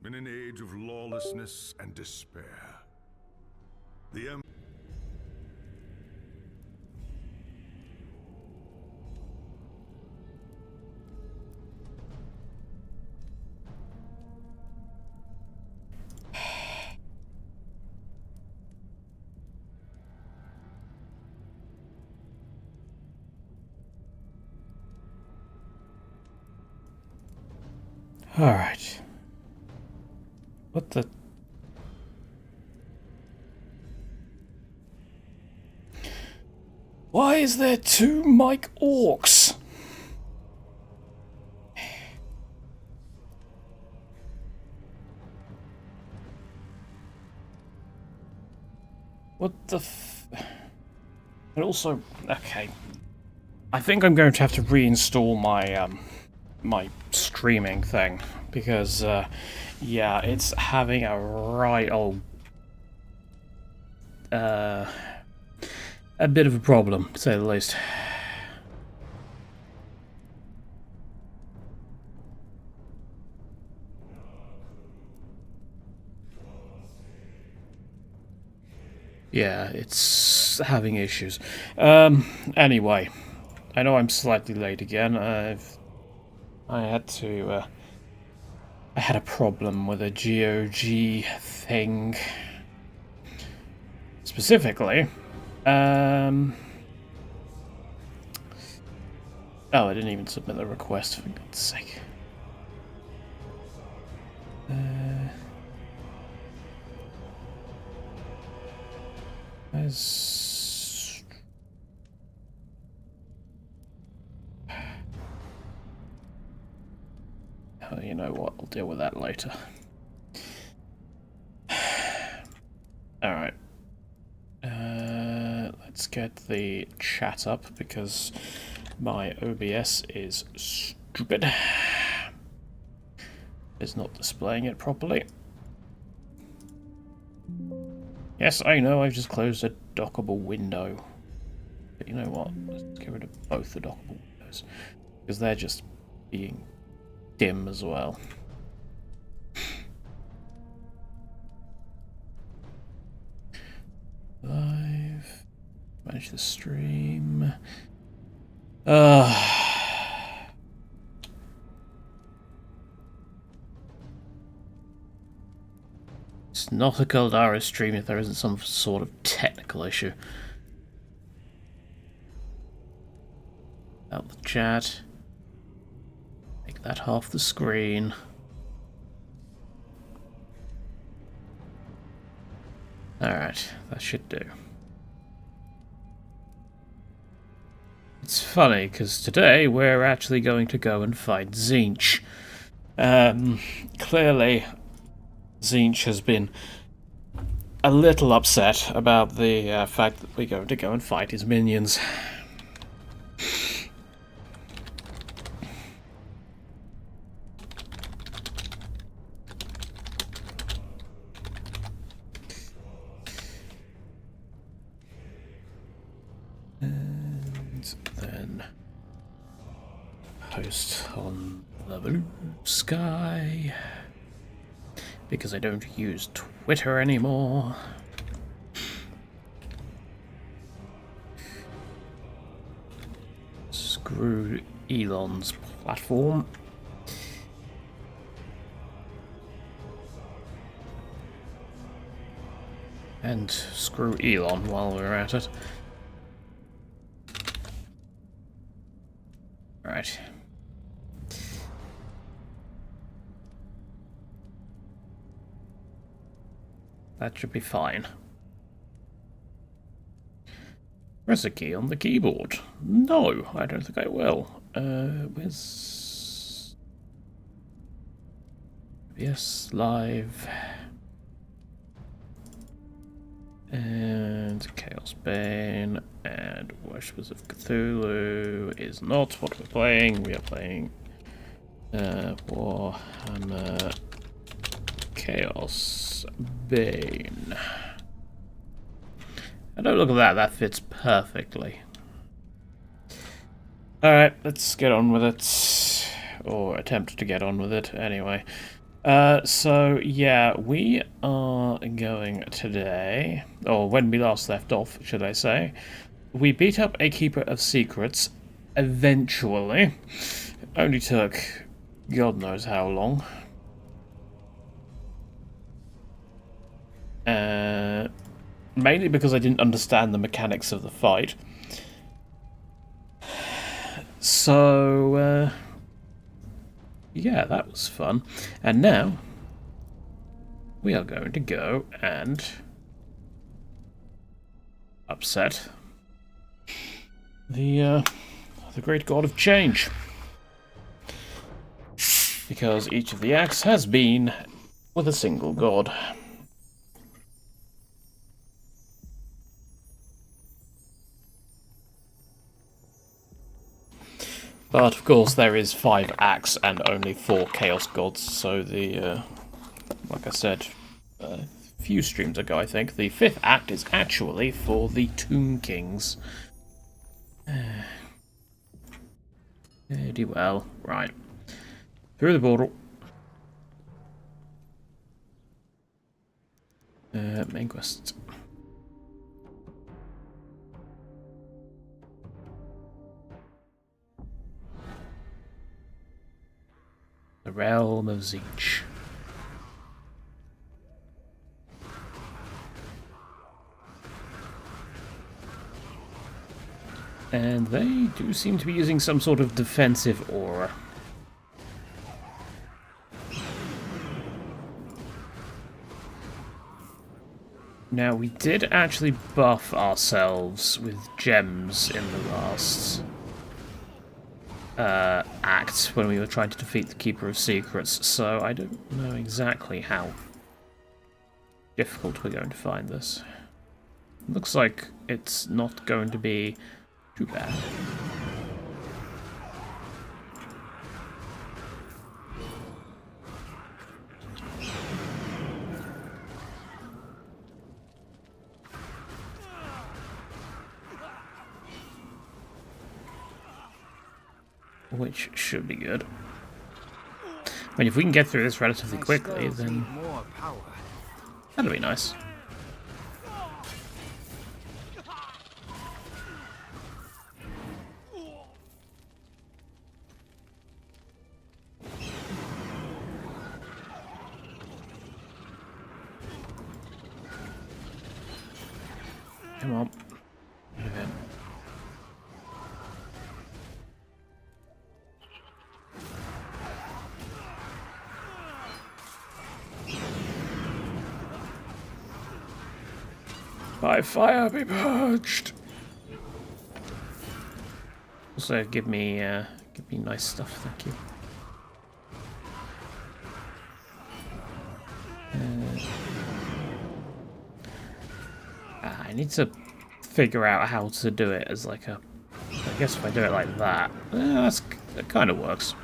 In an age of lawlessness and despair, the Alright. What the... Why is there two Mike Orcs? What the f... And also... Okay. I think I'm going to have to reinstall my, my streaming thing. Because, yeah, it's having a right old... a bit of a problem, to say the least. Yeah, it's having issues. Anyway, I know I'm slightly late again. I had a problem with a GOG thing. Specifically, oh, I didn't even submit the request, for God's sake. Oh, you know what? I'll deal with that later. Alright. Let's get the chat up because my OBS is stupid. It's not displaying it properly. Yes, I know, I've just closed a dockable window. But you know what? Let's get rid of both the dockable windows. Because they're just being dim as well. Live. Manage the stream. It's not a Caldaris stream if there isn't some sort of technical issue. Out the chat. Make that half the screen. Alright, that should do. It's funny, because today we're actually going to go and fight Tzeentch. Clearly, Tzeentch has been a little upset about the fact that we're going to go and fight his minions. And then post on the blue sky. Because I don't use Twitter anymore. Screw Elon's platform. And screw Elon while we're at it. Right. That should be fine. Press a key on the keyboard. No, I don't think I will. Where's... Yes, live. And Chaosbane and Worshippers of Cthulhu is not what we're playing. We are playing Warhammer Chaosbane. And oh, look at that, that fits perfectly. Alright, let's get on with it. Or attempt to get on with it, anyway. So yeah, we are going today, or when we last left off, should I say, we beat up a Keeper of Secrets, eventually. Only took God knows how long. Mainly because I didn't understand the mechanics of the fight. So, yeah, that was fun. And now, we are going to go and upset the great god of change. Because each of the acts has been with a single god. But of course there is 5 acts and only 4 chaos gods, so like I said a few streams ago I think, the 5th act is actually for the Tomb Kings. Pretty well. Right. Through the portal. Main quest. The Realm of Zeech. And they do seem to be using some sort of defensive aura. Now, we did actually buff ourselves with gems in the last act when we were trying to defeat the Keeper of Secrets, so I don't know exactly how difficult we're going to find this. Looks like it's not going to be too bad. Which should be good. I mean, if we can get through this relatively quickly, then that'll be nice. Come on. Move in. By fire be purged. Also, give me nice stuff, thank you. I need to figure out how to do it as like a. I guess if I do it like that, that kind of works.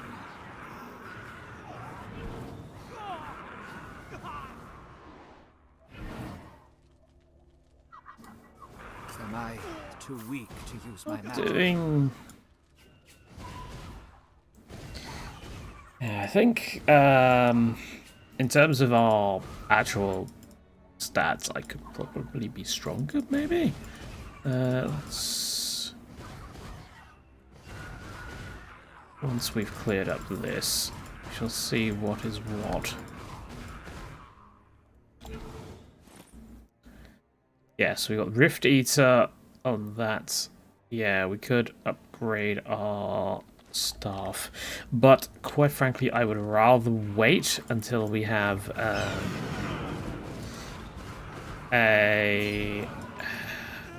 Am I too weak to use my magic? Yeah, I think in terms of our actual stats, I could probably be stronger, maybe? Let's... Once we've cleared up this, we shall see what is what. Yeah, so we got Rift Eater on that. Yeah, we could upgrade our staff, but quite frankly, I would rather wait until we have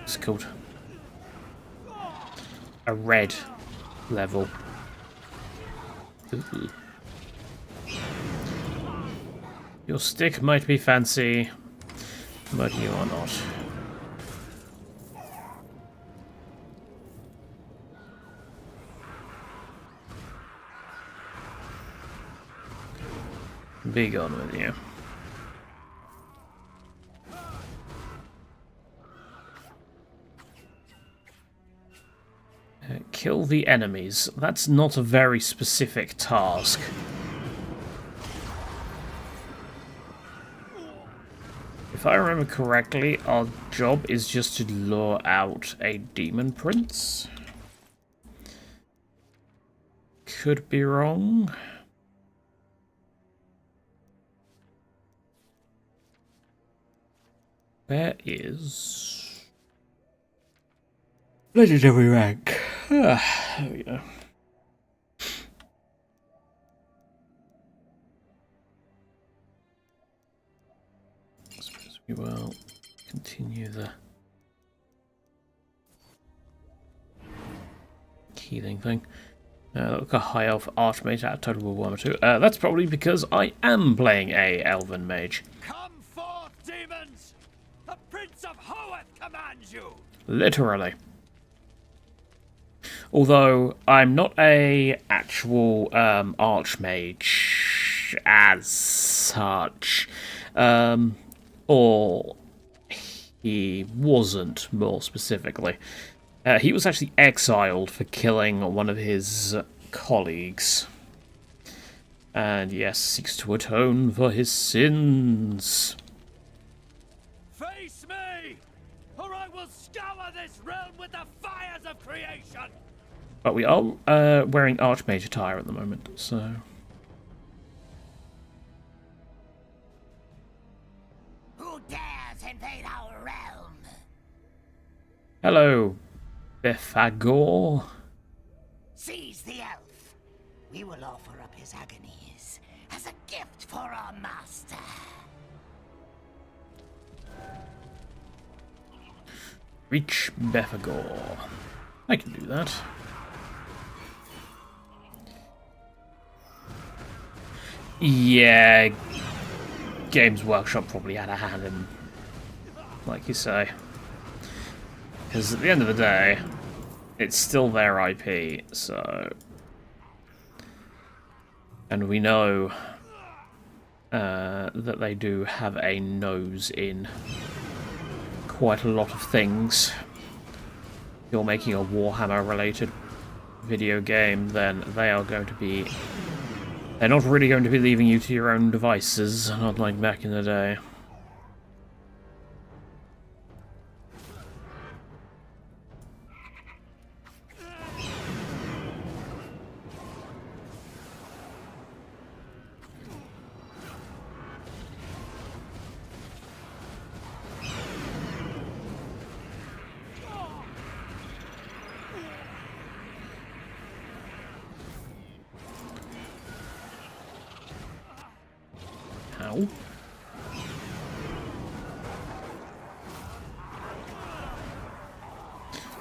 what's it called? A red level. Ooh. Your stick might be fancy, but you are not. Be gone with you. Kill the enemies. That's not a very specific task. If I remember correctly, our job is just to lure out a demon prince. Could be wrong. Where is legendary rank? There we go. I suppose we will continue the healing thing. Look, a high elf archmage out of Total War Warhammer 2. That's probably because I am playing a elven mage. Come forth, demons! The Prince of Hoeth commands you! Literally. Although I'm not a actual archmage as such, or he wasn't more specifically. He was actually exiled for killing one of his colleagues. And yes, seeks to atone for his sins. Face me, or I will scour this realm with the fires of creation! But we are wearing archmage attire at the moment, so... Who dares invade our realm? Hello, Befagor. Seize the elf. We will offer up his agonies as a gift for our master. Reach Befagor. I can do that. Yeah, Games Workshop probably had a hand in, like you say. Because at the end of the day, it's still their IP, so... And we know that they do have a nose in quite a lot of things. If you're making a Warhammer-related video game, then they are going to be... They're not really going to be leaving you to your own devices, not like back in the day. Ow.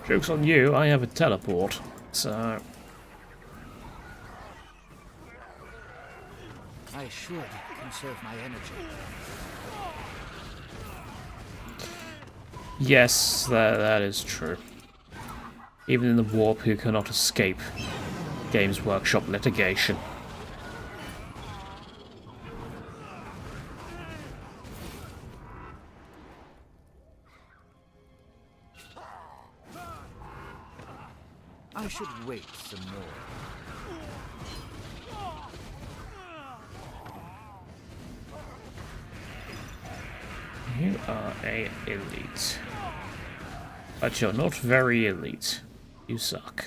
Joke's on you, I have a teleport, so... I should conserve my energy. Yes, that is true. Even in the warp, who cannot escape Games Workshop litigation. I should wait some more. You are a elite. But you're not very elite. You suck.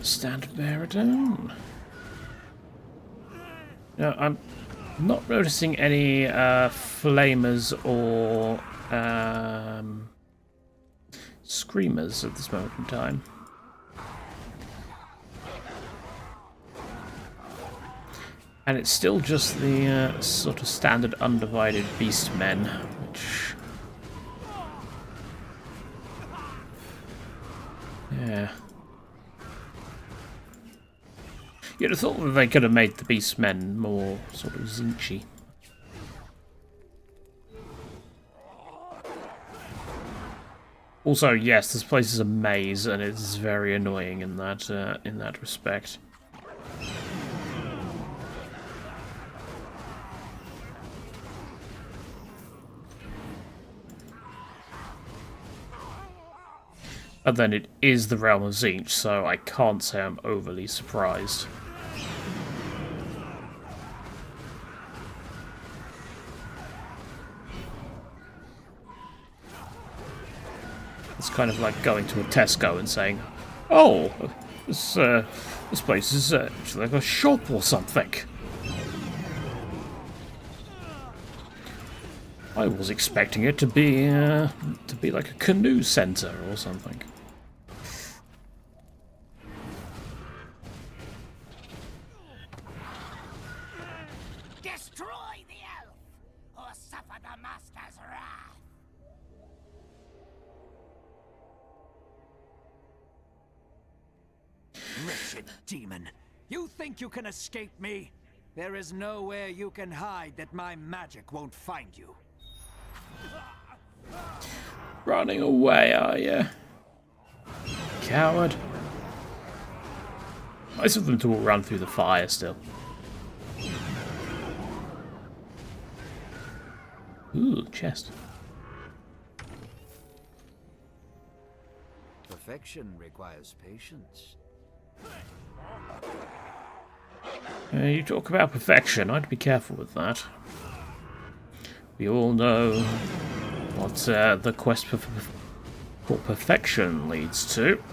Stand bear it down. No, I'm not noticing any flamers or screamers at this moment in time. And it's still just the sort of standard undivided beast men, which... Yeah. You'd have thought that they could have made the Beastmen more sort of zinchy. Also, yes, this place is a maze, and it's very annoying in that respect. And then it is the realm of Tzeentch, so I can't say I'm overly surprised. It's kind of like going to a Tesco and saying, "Oh, this place is actually like a shop or something." I was expecting it to be like a canoe center or something. Destroy the elf, or suffer the master's wrath. Wretched demon! You think you can escape me? There is nowhere you can hide that my magic won't find you. Running away, are you? Coward. Nice of them to all run through the fire still. Ooh, chest. Perfection requires patience. You talk about perfection, I'd be careful with that. We all know what the quest for perfection leads to.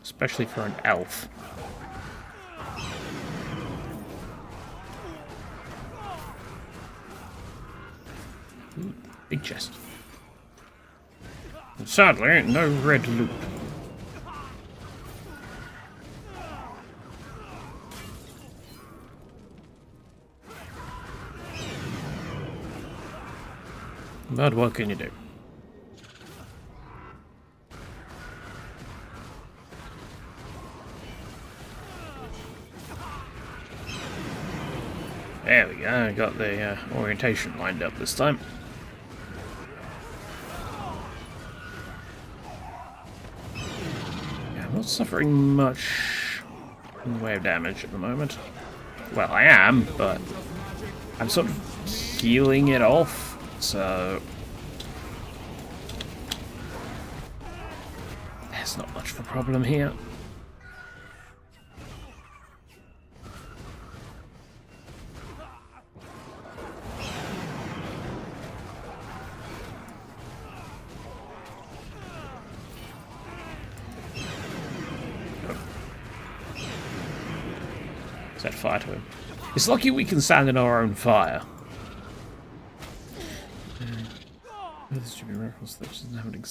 Especially for an elf. Ooh, big chest. And sadly, no red loot. But what can you do? There we go, got the orientation lined up this time. Yeah, I'm not suffering much in the way of damage at the moment. Well, I am, but I'm sort of healing it off, so there's not much of a problem here. Set fire to him. It's lucky we can stand in our own fire. This should be reference that doesn't have an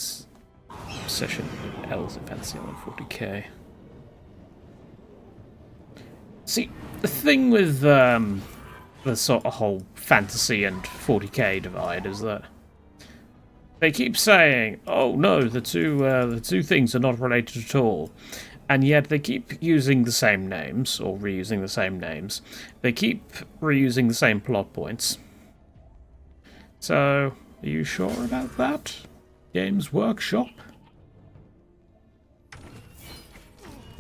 obsession with L's in fantasy on 40k. See, the thing with the sort of whole fantasy and 40k divide is that they keep saying, "Oh no, the two things are not related at all." And yet they keep using the same names, or reusing the same names. They keep reusing the same plot points. So, are you sure about that? Games Workshop?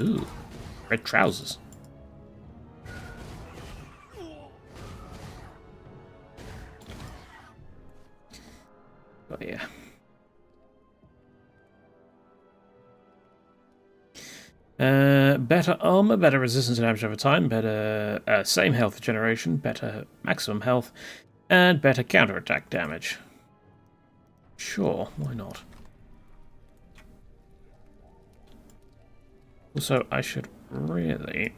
Ooh, red trousers. Oh yeah. Better armor, better resistance to damage over time, better same health generation, better maximum health, and better counterattack damage. Sure, why not? Also, I should really,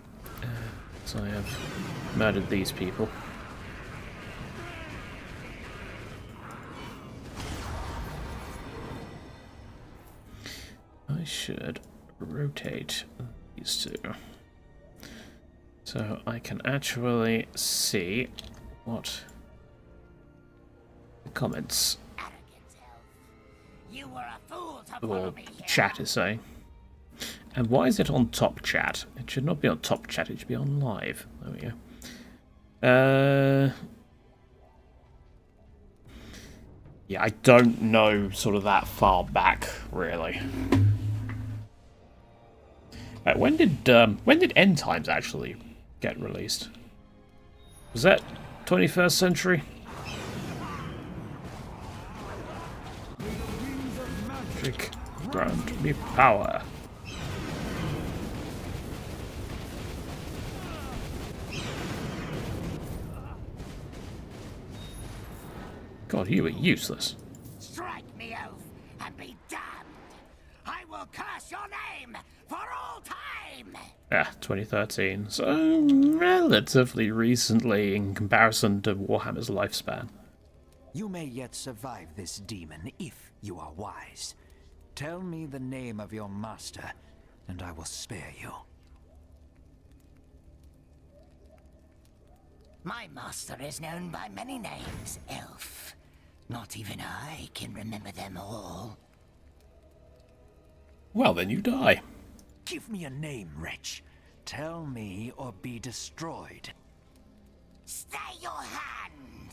so I have murdered these people. I should rotate these two so I can actually see what the comments You were a fool to follow or me here. chat is saying. And why is it on top chat? It should not be on top chat, it should be on live. There we go. Yeah, I don't know sort of that far back, really. When did End Times actually get released? Was that 21st century? Magic, grant me power. God, you were useless. Strike me, elf, and be damned. I will curse your name for all time. 2013. So relatively recently in comparison to Warhammer's lifespan. You may yet survive this demon if you are wise. Tell me the name of your master, and I will spare you. My master is known by many names, elf. Not even I can remember them all. Well, then you die. Give me a name, wretch. Tell me or be destroyed. Stay your hand.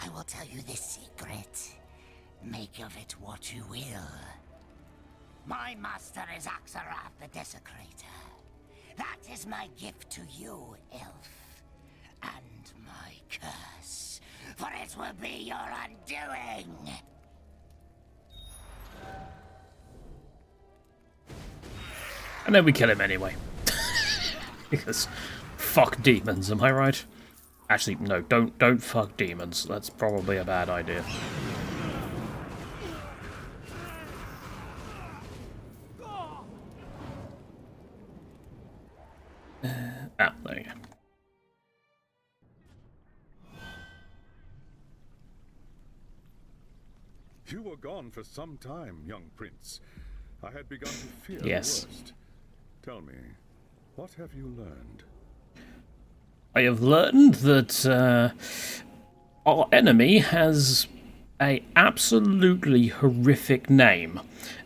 I will tell you this secret. Make of it what you will. My master is Axarath the Desecrator. That is my gift to you, elf. And my curse, for it will be your undoing. And then we kill him anyway. Because fuck demons, am I right? Actually, no, don't fuck demons. That's probably a bad idea. There you go. You were gone for some time, young prince. I had begun to fear the Yes. worst. Tell me, what have you learned? I have learned that our enemy has a absolutely horrific name.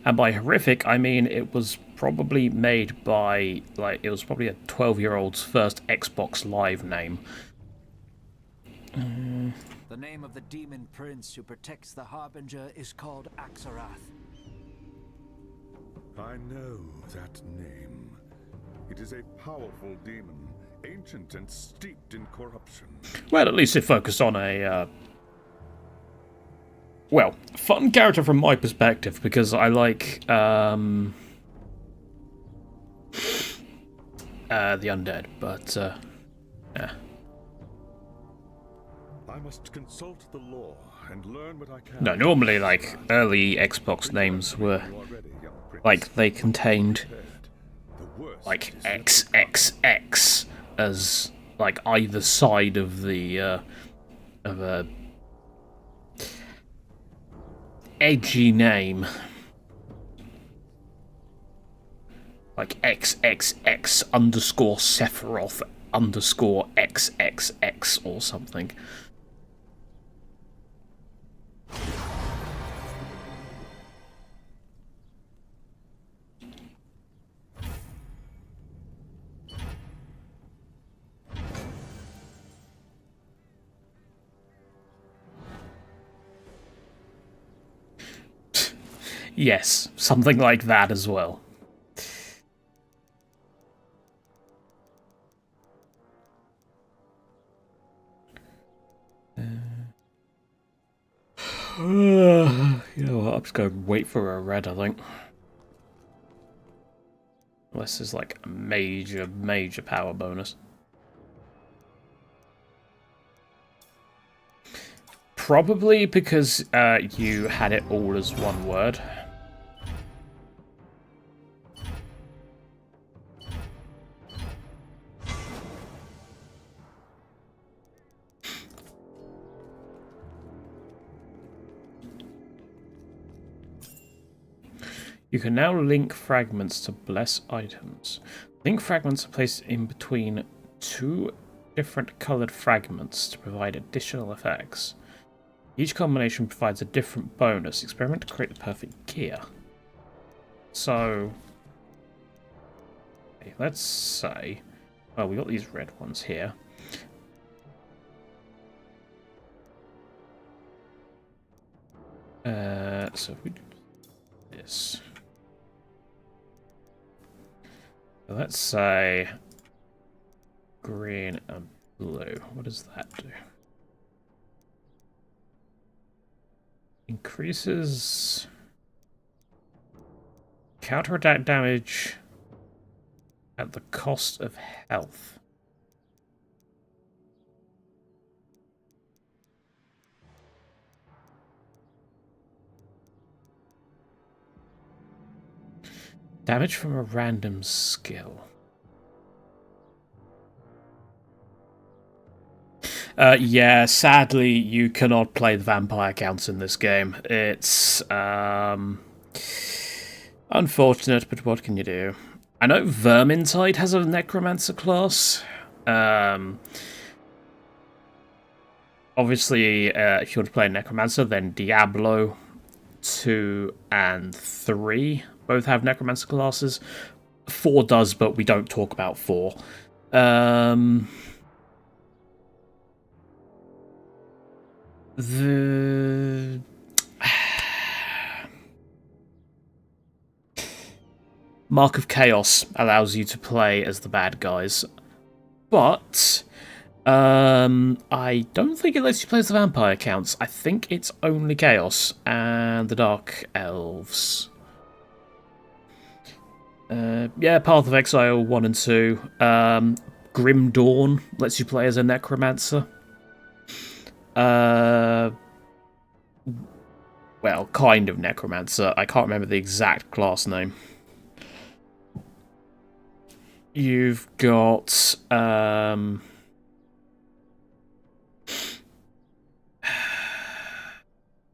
And by horrific, I mean it was probably made by, like, it was probably a 12-year-old's first Xbox Live name. The name of the demon prince who protects the Harbinger is called Axarath. I know that name. It is a powerful demon, ancient and steeped in corruption. Well, at least it focused on a, well, fun character from my perspective, because I like, the undead, but, yeah. I must consult the law and learn what I can. No, normally, like, early Xbox names were, like, they contained, like, XXX as, like, either side of the, of a edgy name. Like, XXX underscore Sephiroth underscore XXX or something. Yes, something like that as well. You know what, I'm just going to wait for a red, I think. Unless there's like a major power bonus. Probably because you had it all as one word. You can now link fragments to bless items. Link fragments are placed in between two different coloured fragments to provide additional effects. Each combination provides a different bonus. Experiment to create the perfect gear. So, okay, let's say, well, we got these red ones here. So if we do this. Let's say green and blue. What does that do? Increases counterattack damage at the cost of health. Damage from a random skill. Yeah, sadly, you cannot play the vampire counts in this game. It's unfortunate, but what can you do? I know Vermintide has a necromancer class. Obviously, if you want to play a necromancer, then Diablo 2 and 3 both have necromancer classes. 4 does, but we don't talk about 4. The Mark of Chaos allows you to play as the bad guys, but I don't think it lets you play as the vampire counts. I think it's only Chaos and the Dark Elves. Yeah, Path of Exile 1 and 2. Grim Dawn lets you play as a necromancer. Well, kind of necromancer. I can't remember the exact class name. You've got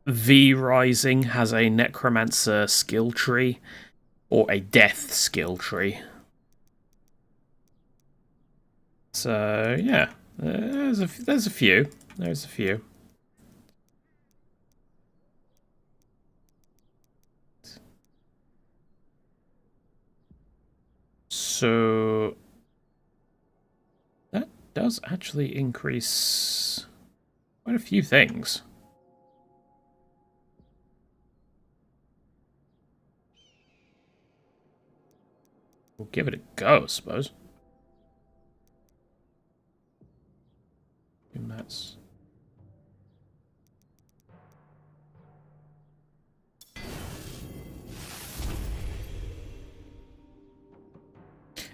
V Rising has a necromancer skill tree, or a death skill tree. So yeah, there's a few. There's a few. So that does actually increase quite a few things. We'll give it a go, I suppose. And that's...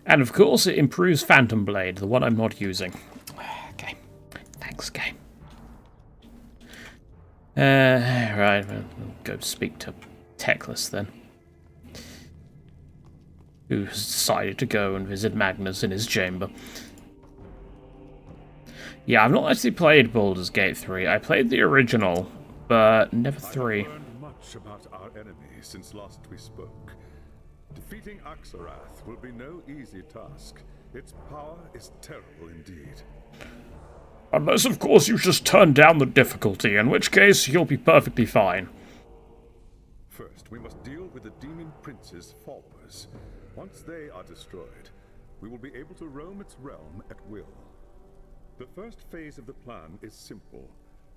And of course, it improves Phantom Blade, the one I'm not using. Okay, thanks, game. Right, we'll go speak to Teclis then, who's decided to go and visit Magnus in his chamber. Yeah, I've not actually played Baldur's Gate 3. I played the original, but never 3. I've learned much about our enemy since last we spoke. Defeating Axarath will be no easy task. Its power is terrible indeed. Unless, of course, you just turn down the difficulty, in which case you'll be perfectly fine. First, we must deal with the Demon Prince's followers. Once they are destroyed, we will be able to roam its realm at will. The first phase of the plan is simple.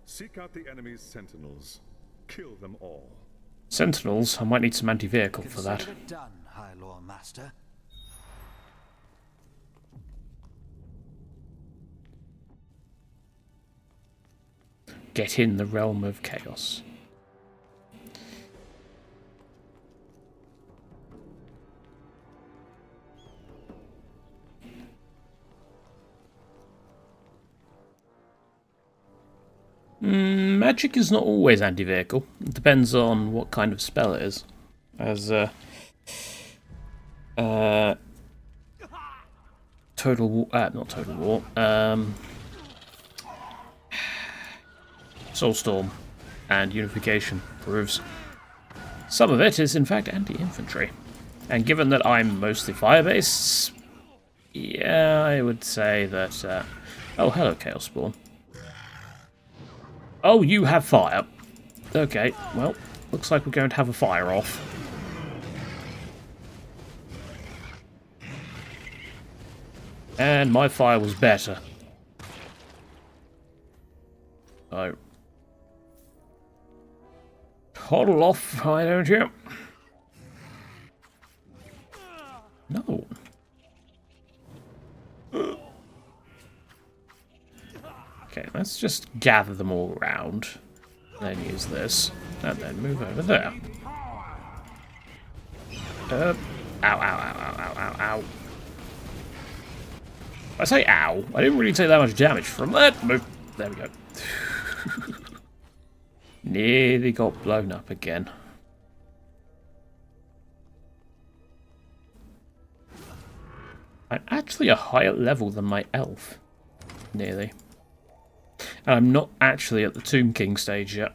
Seek out the enemy's sentinels. Kill them all. Sentinels? I might need some anti-vehicle for that. Consider it done, High Lord Master. Get in the realm of chaos. Magic is not always anti-vehicle. It depends on what kind of spell it is. As Total War, not Total War. Soulstorm and Unification proves. Some of it is in fact anti-infantry. And given that I'm mostly fire-based, yeah, I would say that... oh, hello, Chaosbane. Oh, you have fire. Okay, well, looks like we're going to have a fire-off. And my fire was better. So... Huddle off, why don't you? No. Okay, let's just gather them all around. Then use this. And then move over there. Ow, ow, ow, ow, ow, ow, ow. I say ow. I didn't really take that much damage from that move. There we go. Nearly got blown up again. I'm actually a higher level than my elf. Nearly. And I'm not actually at the Tomb King stage yet.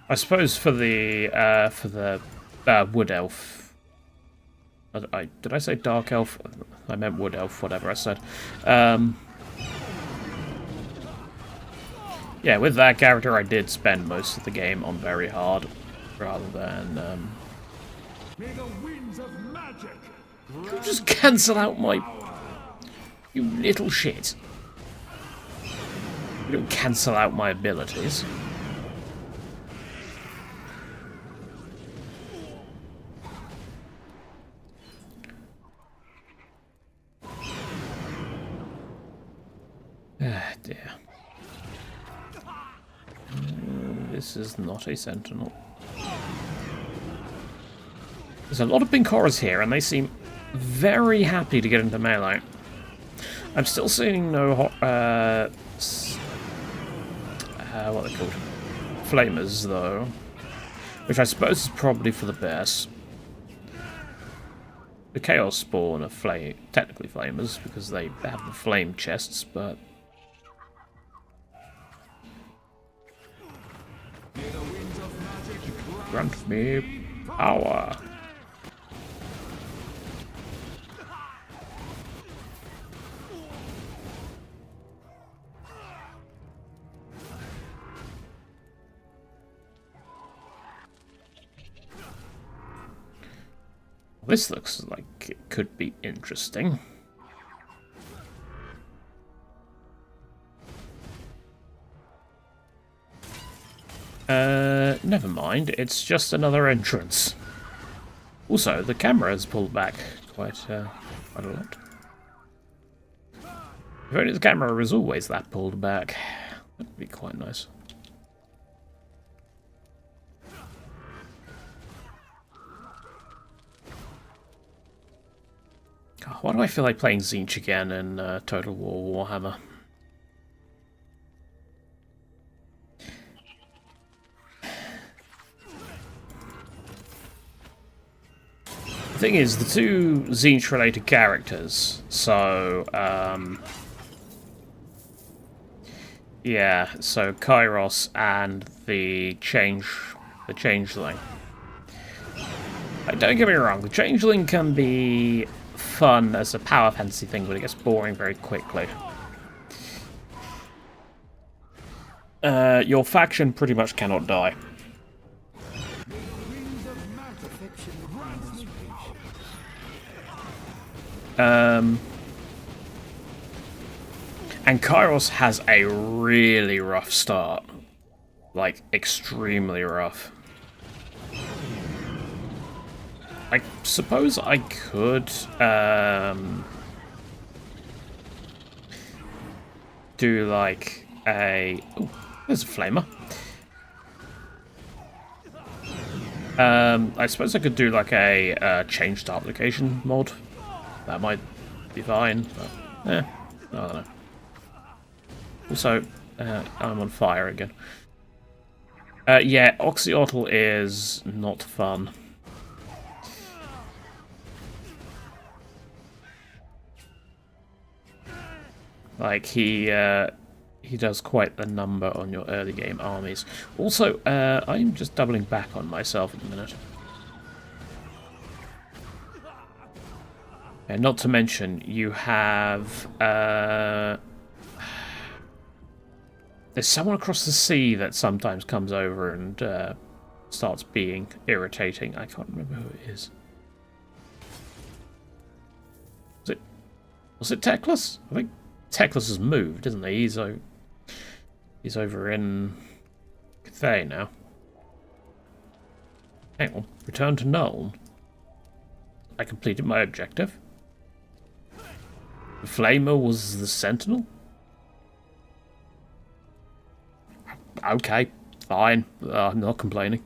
I suppose for the wood elf. Did I say dark elf? I meant wood elf. Whatever I said. Yeah, with that character, I did spend most of the game on very hard, rather than. You just cancel out my. You little shit. You don't cancel out my abilities. Ah, dear. This is not a sentinel. There's a lot of pink horrors here, and they seem very happy to get into melee. I'm still seeing no what are they called? Flamers, though. Which I suppose is probably for the best. The Chaosbane are technically flamers, because they have the flame chests, but... Grant me power. This looks like it could be interesting. Never mind, it's just another entrance. Also, the camera has pulled back quite a lot. If only the camera was always that pulled back, that'd be quite nice. God, why do I feel like playing Tzeentch again in Total War Warhammer? The thing is, the two Tzeentch related characters, so yeah, so Kairos and the Changeling. Don't get me wrong, the Changeling can be fun as a power fantasy thing, but it gets boring very quickly. Your faction pretty much cannot die. And Kairos has a really rough start. Like, extremely rough. I suppose I could do like a... Oh, there's a flamer. I suppose I could do like a change to application mod. That might be fine, but I don't know. Also, I'm on fire again. Yeah, Oxyotl is not fun. Like, he does quite a number on your early game armies. Also, I'm just doubling back on myself at the minute. And not to mention, you have... there's someone across the sea that sometimes comes over and starts being irritating. I can't remember who it is. Was it Teclis? I think Teclis has moved, isn't he? He's over in Cathay now. Hang on. Return to Nuln. I completed my objective. The Flamer was the Sentinel? Okay, fine. I'm not complaining.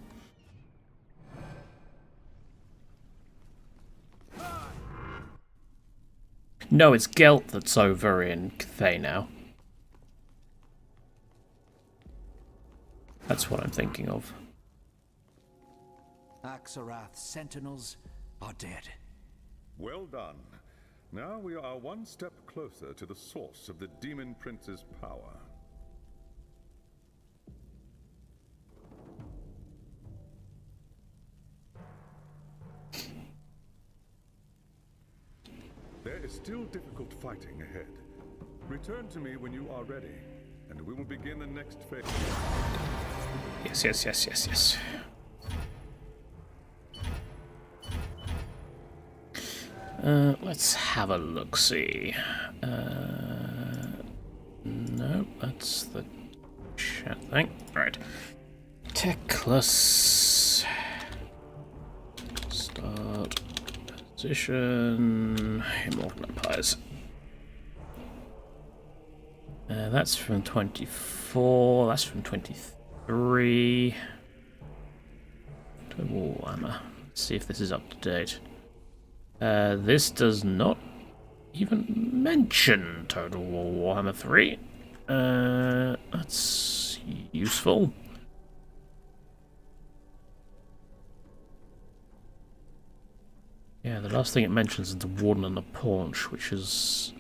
No, it's Gelt that's over in Cathay now. That's what I'm thinking of. Axarath's sentinels are dead. Well done. Now we are one step closer to the source of the Demon Prince's power. There is still difficult fighting ahead. Return to me when you are ready, and we will begin the next phase. Yes. Let's have a look-see. No, that's the chat thing. Right. Teclis. Start position. Immortal Empires. That's from 24. That's from 23. Total Warhammer. Let's see if this is up to date. This does not even mention Total War Warhammer 3. That's useful. Yeah, the last thing it mentions is the Warden and the Paunch, which is...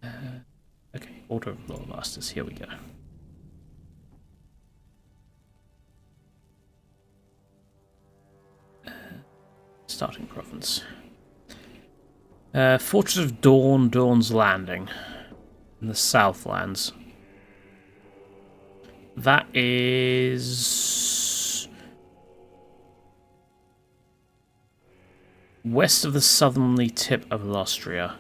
okay, Order of Lord Masters, here we go. Starting province. Fortress of Dawn, Dawn's Landing. In the Southlands. That is... west of the southerly tip of Lostria.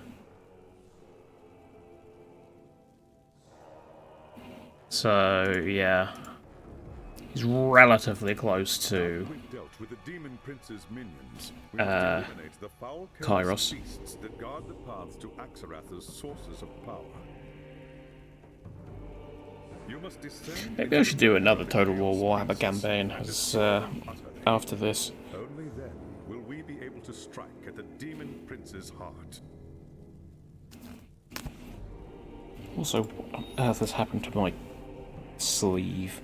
So, yeah. He's relatively close to With the Demon Prince's minions, we Kairos. eliminate the foul chaos beasts that guard the paths to Axarath's sources of power. You must descend. Maybe I should do another Total War Warhammer campaign as, after this. Only then will we be able to strike at the Demon Prince's heart. Also, what on earth has happened to my sleeve?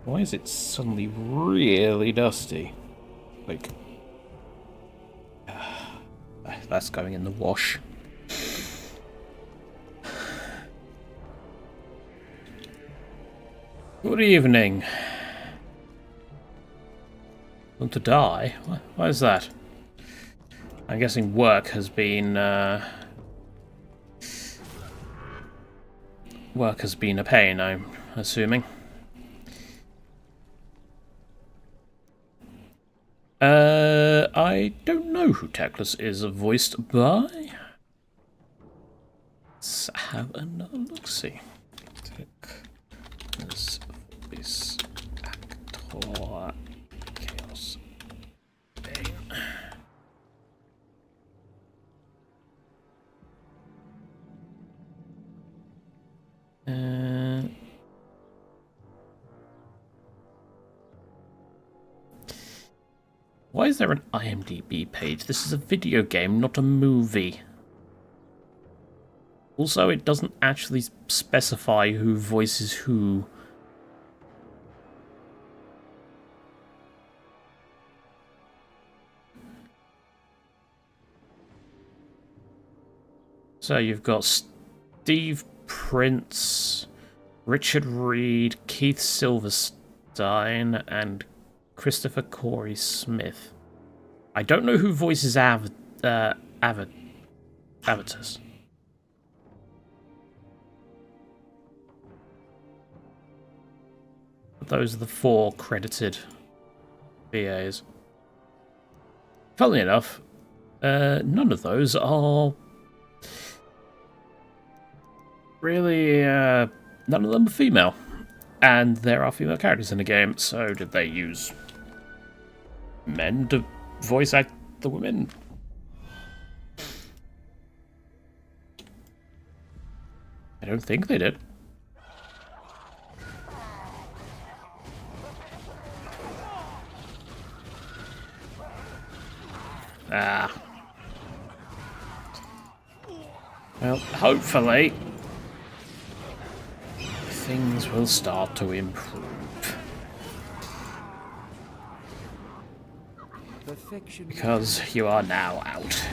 Why is it suddenly really dusty? Like... that's going in the wash. Good evening. Want to die? Why is that? I'm guessing work has been a pain, I'm assuming. I don't know who Teclis is voiced by. Let's have another look-see. Teclis voice actor Chaosbane. Why is there an IMDb page? This is a video game, not a movie. Also, it doesn't actually specify who voices who. So you've got Steve Prince, Richard Reed, Keith Silverstein, and Christopher Corey Smith. I don't know who voices avatars. But those are the 4 credited VAs. Funnily enough, none of those are really, none of them are female. And there are female characters in the game, so did they use men to voice act the women. I don't think they did. Ah. Well, hopefully things will start to improve. Because you are now out.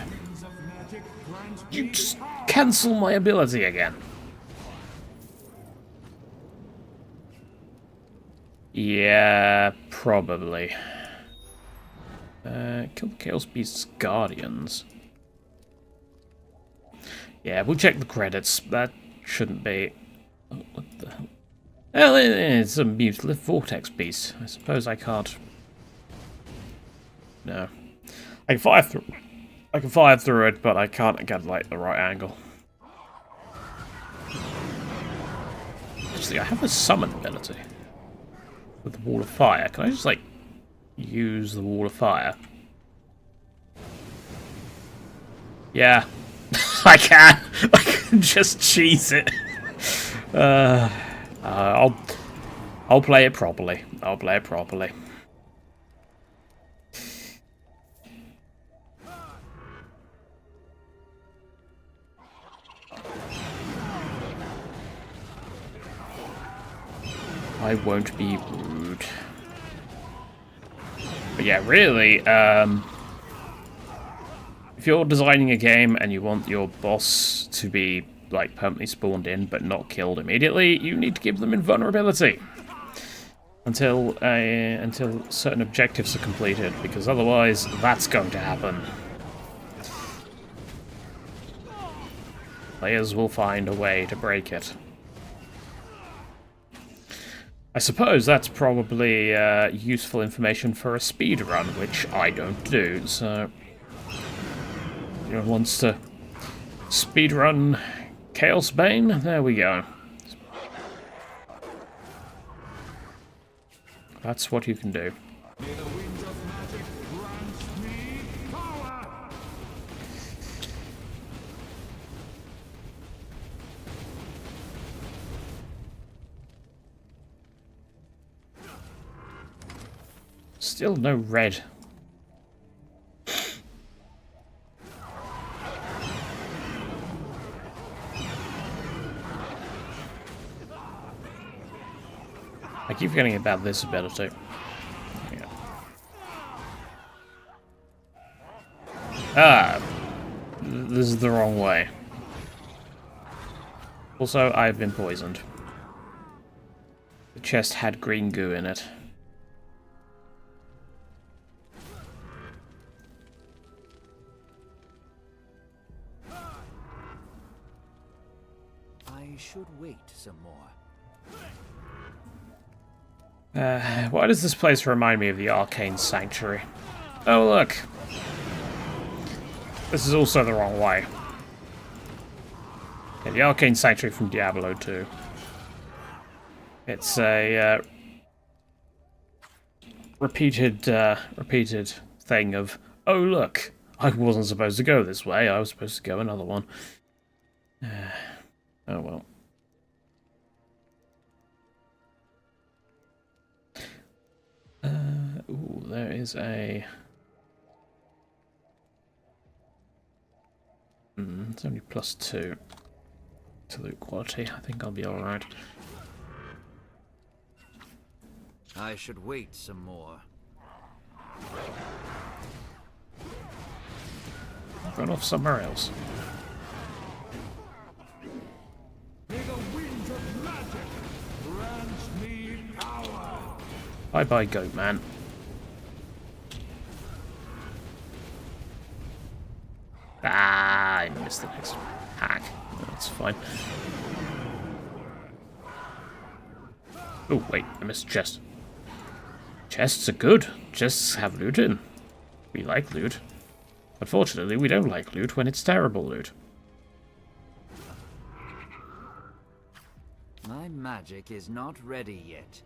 You just cancel my ability again. Yeah, probably. Kill the Chaos Beast's Guardians. Yeah, we'll check the credits. That shouldn't be... Oh, what the hell? Well, it's a mutilate vortex beast. I suppose I can't... No. I can fire through... I can fire through it, but I can't get, like, the right angle. Actually, I have a summon ability. With the Wall of Fire. Can I just, like, use the Wall of Fire? Yeah. I can! I can just cheese it. I'll play it properly. I'll play it properly. I won't be rude. But yeah, really, if you're designing a game and you want your boss to be, like, permanently spawned in but not killed immediately, you need to give them invulnerability. Until certain objectives are completed, because otherwise that's going to happen. Players will find a way to break it. I suppose that's probably useful information for a speedrun, which I don't do, so... Anyone wants to speedrun Chaosbane? There we go. That's what you can do. Still no red. I keep forgetting about this ability. Yeah. Ah! This is the wrong way. Also, I've been poisoned. The chest had green goo in it. I should wait some more. Why does this place remind me of the Arcane Sanctuary? Oh, look! This is also the wrong way. Yeah, the Arcane Sanctuary from Diablo 2. It's a repeated thing of, oh look, I wasn't supposed to go this way, I was supposed to go another one. Oh well. Ooh, there is a... it's only +2 to loot quality. I think I'll be alright. I should wait some more. Run off somewhere else. Bye bye, goat man. Ah, I missed the next hack. That's fine. Oh, wait, I missed a chest. Chests are good. Chests have loot in. We like loot. Unfortunately, we don't like loot when it's terrible loot. My magic is not ready yet.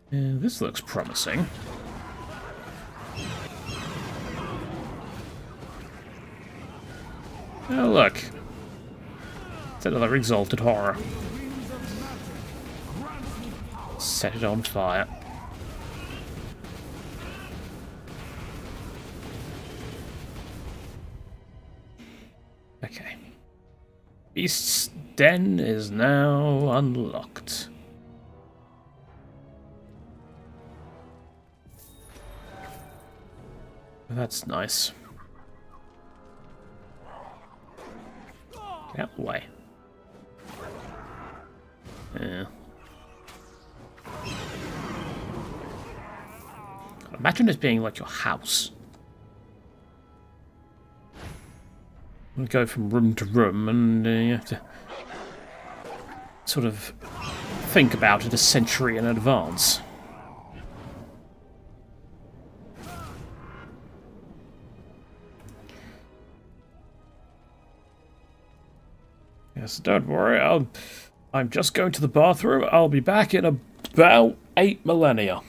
This looks promising. Oh, look. It's another exalted horror. Set it on fire. Okay. Beast's Den is now unlocked. That's nice. Get out of the way. Yeah. Imagine this being like your house. You go from room to room and you have to sort of think about it a century in advance. Yes, don't worry, I'm just going to the bathroom. I'll be back in about 8 millennia.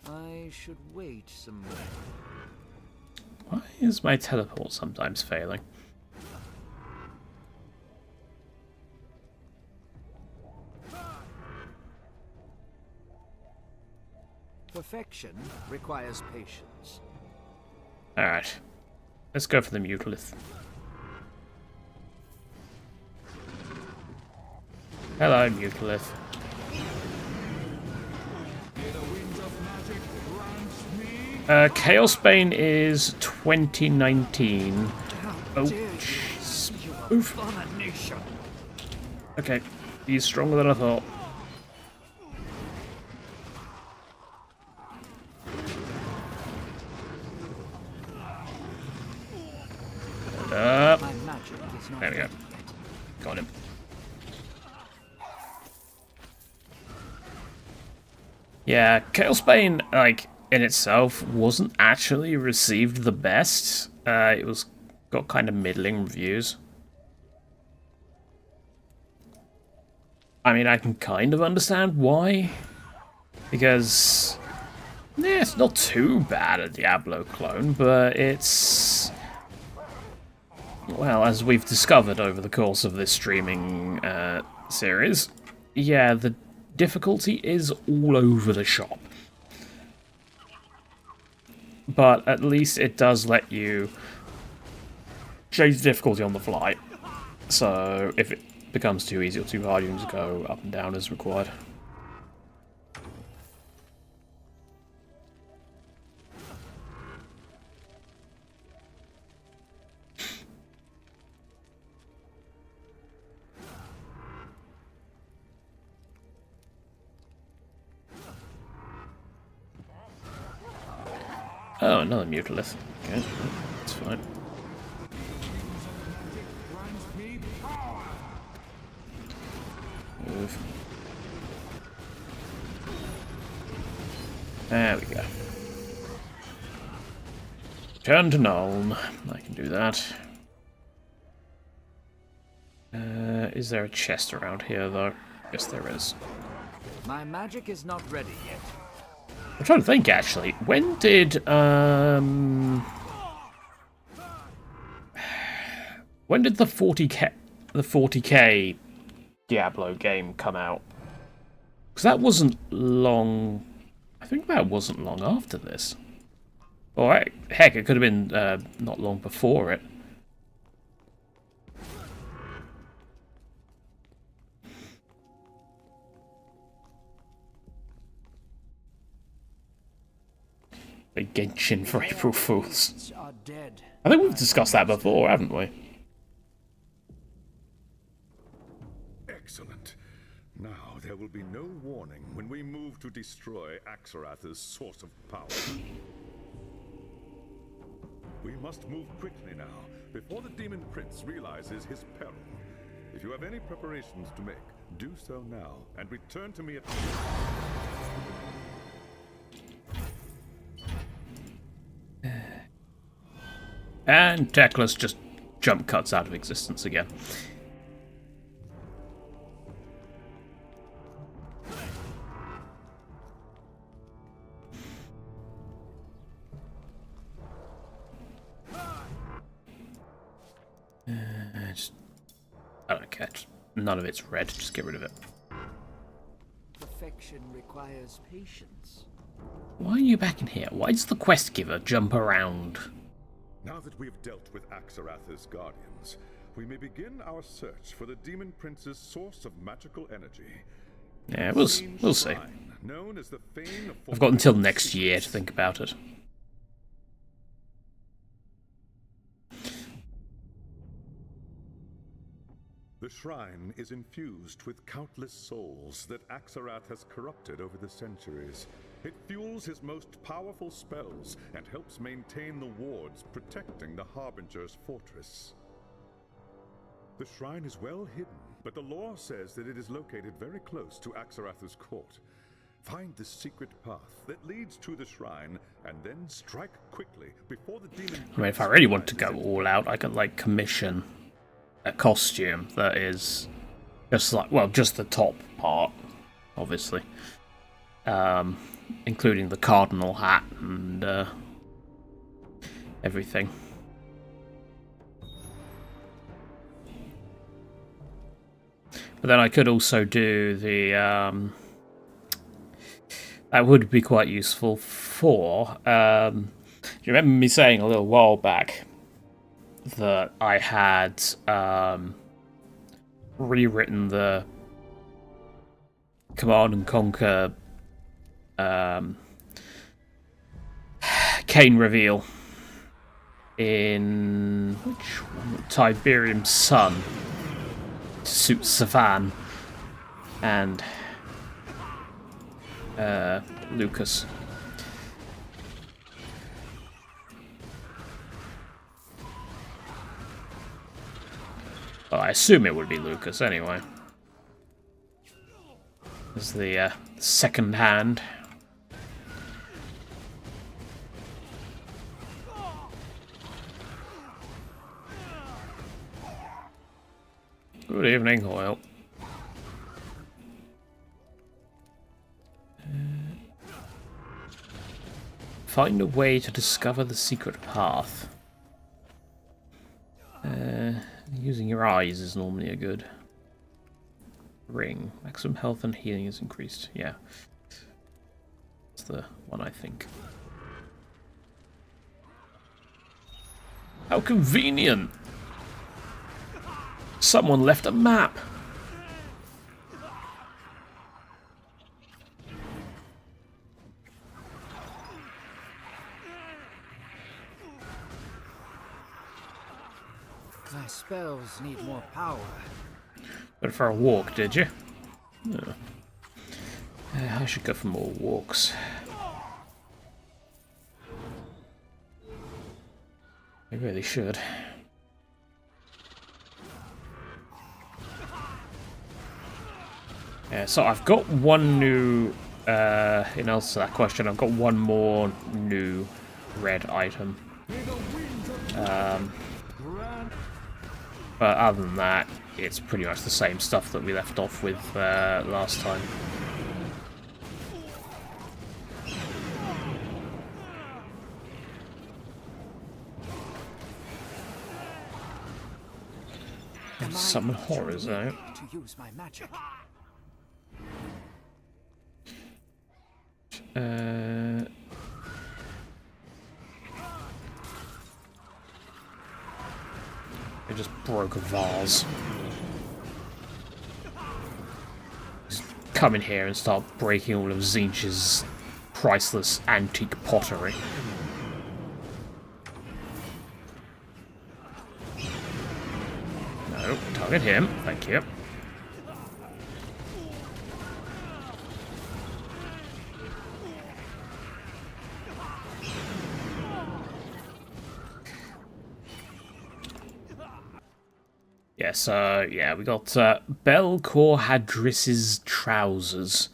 I should wait some more. Why is my teleport sometimes failing? Perfection requires patience. Alright. Let's go for the Mutalith. Hello, Mutalith. Chaosbane is 2019. Oh, jeez. Oof. Okay, he's stronger than I thought. Up. There we go. Got him. Yeah, Caldaris, like, in itself, wasn't actually received the best. It was got kind of middling reviews. I mean, I can kind of understand why. Because, yeah, it's not too bad a Diablo clone, but it's... Well, as we've discovered over the course of this streaming series, yeah, the difficulty is all over the shop. But at least it does let you change the difficulty on the fly. So if it becomes too easy or too hard, you can just go up and down as required. Oh, another Mutalith. Okay, that's fine. Move. There we go. Turn to Nuln. I can do that. Is there a chest around here, though? Yes, there is. My magic is not ready yet. I'm trying to think, actually. When did the 40k Diablo game come out? Because that wasn't long. I think that wasn't long after this. Or heck, it could have been not long before it. The Genshin for April Fools. I think we've discussed that before, haven't we? Excellent. Now there will be no warning when we move to destroy Axarath's source of power. We must move quickly now, before the Demon Prince realizes his peril. If you have any preparations to make, do so now, and return to me at... And Teclis just jump cuts out of existence again. I don't care. None of it's red. Just get rid of it. Perfection requires patience. Why are you back in here? Why does the quest giver jump around? Now that we've dealt with Axaratha's guardians, we may begin our search for the Demon Prince's source of magical energy. Yeah, we'll see. Known as the Fane of I've got until next year to think about it. The shrine is infused with countless souls that Axarath has corrupted over the centuries. It fuels his most powerful spells and helps maintain the wards protecting the Harbinger's fortress. The shrine is well hidden, but the lore says that it is located very close to Axaratha's court. Find the secret path that leads to the shrine, and then strike quickly before the demon... I mean, if I really want to go all out, I could, like, commission a costume that is just like, well, just the top part, obviously. Including the cardinal hat and everything. But then I could also do the... that would be quite useful for... do you remember me saying a little while back that I had rewritten the Command and Conquer Kane reveal in which one? Tiberium's Son to suit Savan and Lucas. Well, I assume it would be Lucas anyway. As the second hand. Good evening, Hoyle. Find a way to discover the secret path. Using your eyes is normally a good ring. Maximum health and healing is increased. Yeah. That's the one, I think. How convenient! Someone left a map! My spells need more power. Went for a walk, did you? Yeah. I should go for more walks. I really should. Yeah, so I've got one new, in answer to that question, I've got one more new red item. But other than that, it's pretty much the same stuff that we left off with last time. Summon horrors out. To use my magic. I just broke a vase. Just come in here and start breaking all of Zinch's priceless antique pottery. No, target him. Thank you. Yes, yeah, we got Belcor Hadris's trousers.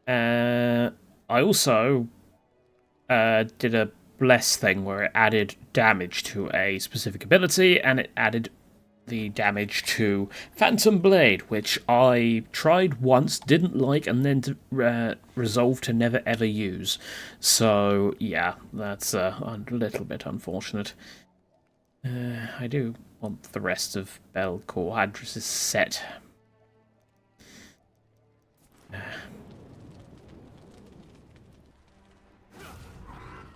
I also did a bless thing where it added damage to a specific ability, and it added the damage to Phantom Blade, which I tried once, didn't like, and then resolved to never ever use. So, yeah, that's a little bit unfortunate. I do want the rest of Belcor Hadris' set.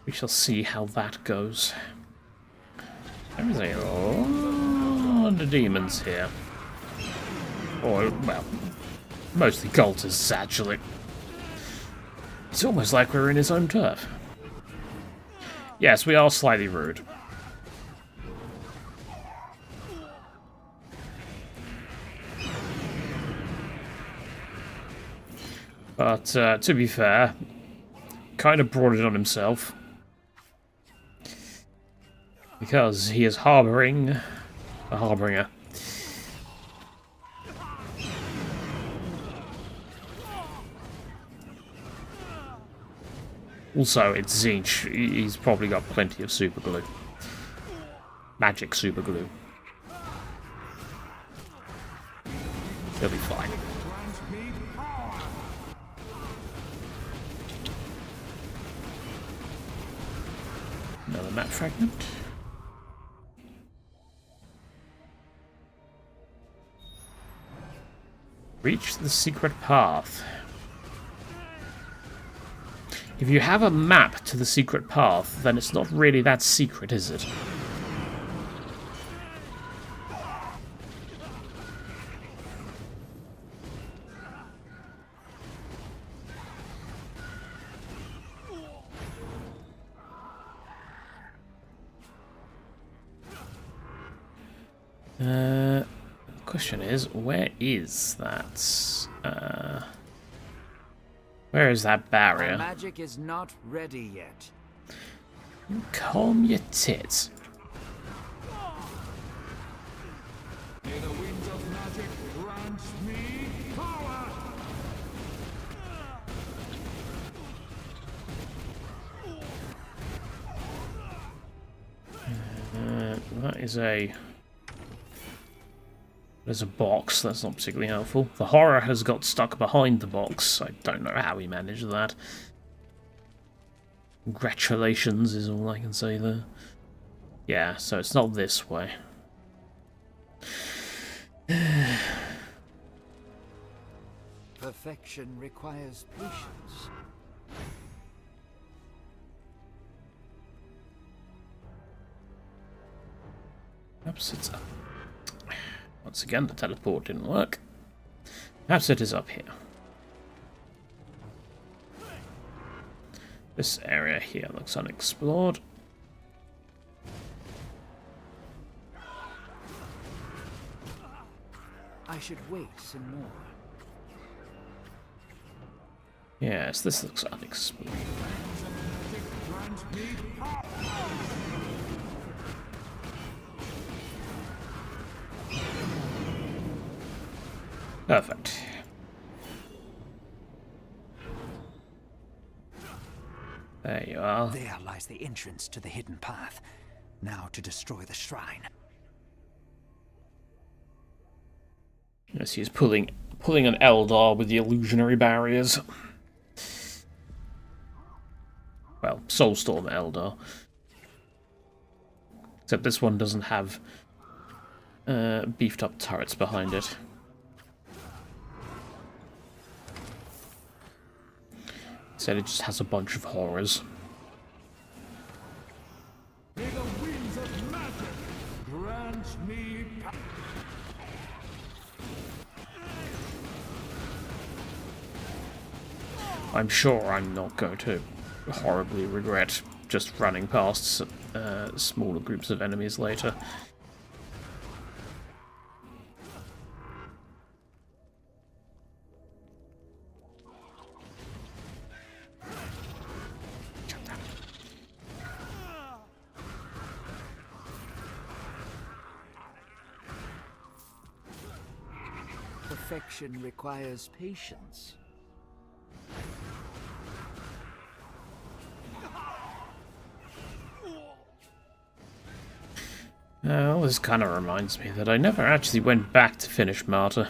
We shall see how that goes. There is a lot of demons here. Or, well, mostly cultists, actually. It's almost like we're in his own turf. Yes, we are slightly rude. But, to be fair, kind of brought it on himself. Because he is harboring a harbinger. Also, it's Zinch. He's probably got plenty of super glue. Magic super glue. He'll be fine. Another map fragment. Reach the secret path. If you have a map to the secret path, then it's not really that secret, is it? Question is, where is that? Where is that barrier? Our magic is not ready yet. Calm your tits. May the winds of magic grant me power! That is a... There's a box, that's not particularly helpful. The horror has got stuck behind the box. I don't know how he managed that. Congratulations is all I can say there. Yeah, so it's not this way. Perfection requires patience. Perhaps it's up. Once again, the teleport didn't work. Perhaps it is up here. This area here looks unexplored. I should wait some more. Yes, this looks unexplored. Perfect. There you are. There lies the entrance to the hidden path. Now to destroy the shrine. Yes, he's pulling an Eldar with the illusionary barriers. Well, Soulstorm Eldar. Except this one doesn't have beefed up turrets behind it. Instead, it just has a bunch of horrors. May the winds of magic grant me power! I'm sure I'm not going to horribly regret just running past smaller groups of enemies later. Perfection requires patience. Well, this kind of reminds me that I never actually went back to finish Martyr.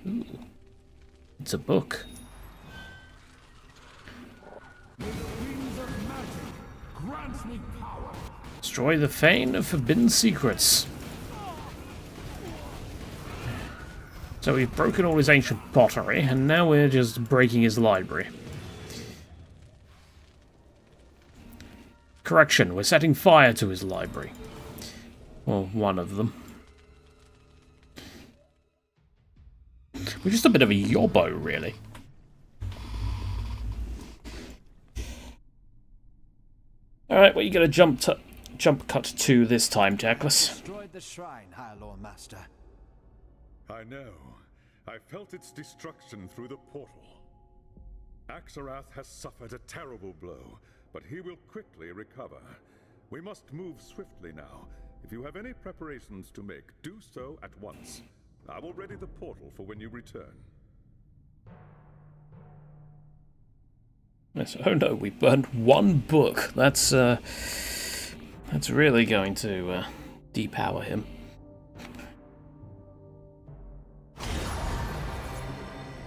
Ooh. It's a book. May the winds of magic grant me power! Let's Destroy the Fane of Forbidden Secrets. So we've broken all his ancient pottery, and now we're just breaking his library. Correction, we're setting fire to his library. Well, one of them. We're just a bit of a yobbo, really. Alright, well, you got a jump cut to this time, Tackless. Destroyed the shrine, High Lord Master. I know. I felt its destruction through the portal. Axarath has suffered a terrible blow, but he will quickly recover. We must move swiftly now. If you have any preparations to make, do so at once. I will ready the portal for when you return. Yes, oh no, we burned one book. That's really going to depower him.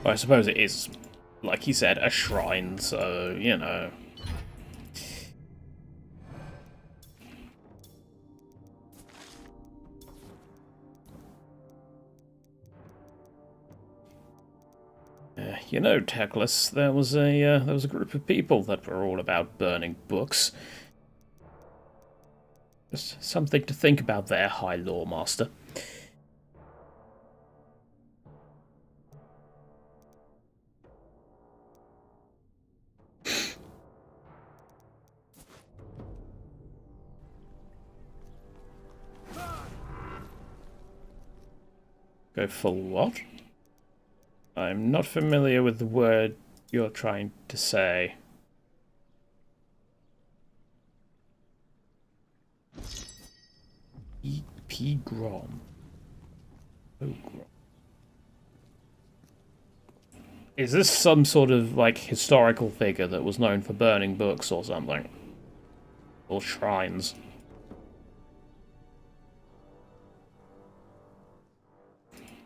Well, I suppose it is, like he said, a shrine, so, you know. You know, Tackless, there was a group of people that were all about burning books. Just something to think about there, High Lore Master. Go full what? I'm not familiar with the word you're trying to say. Pogrom. Is this some sort of, like, historical figure that was known for burning books or something? Or shrines?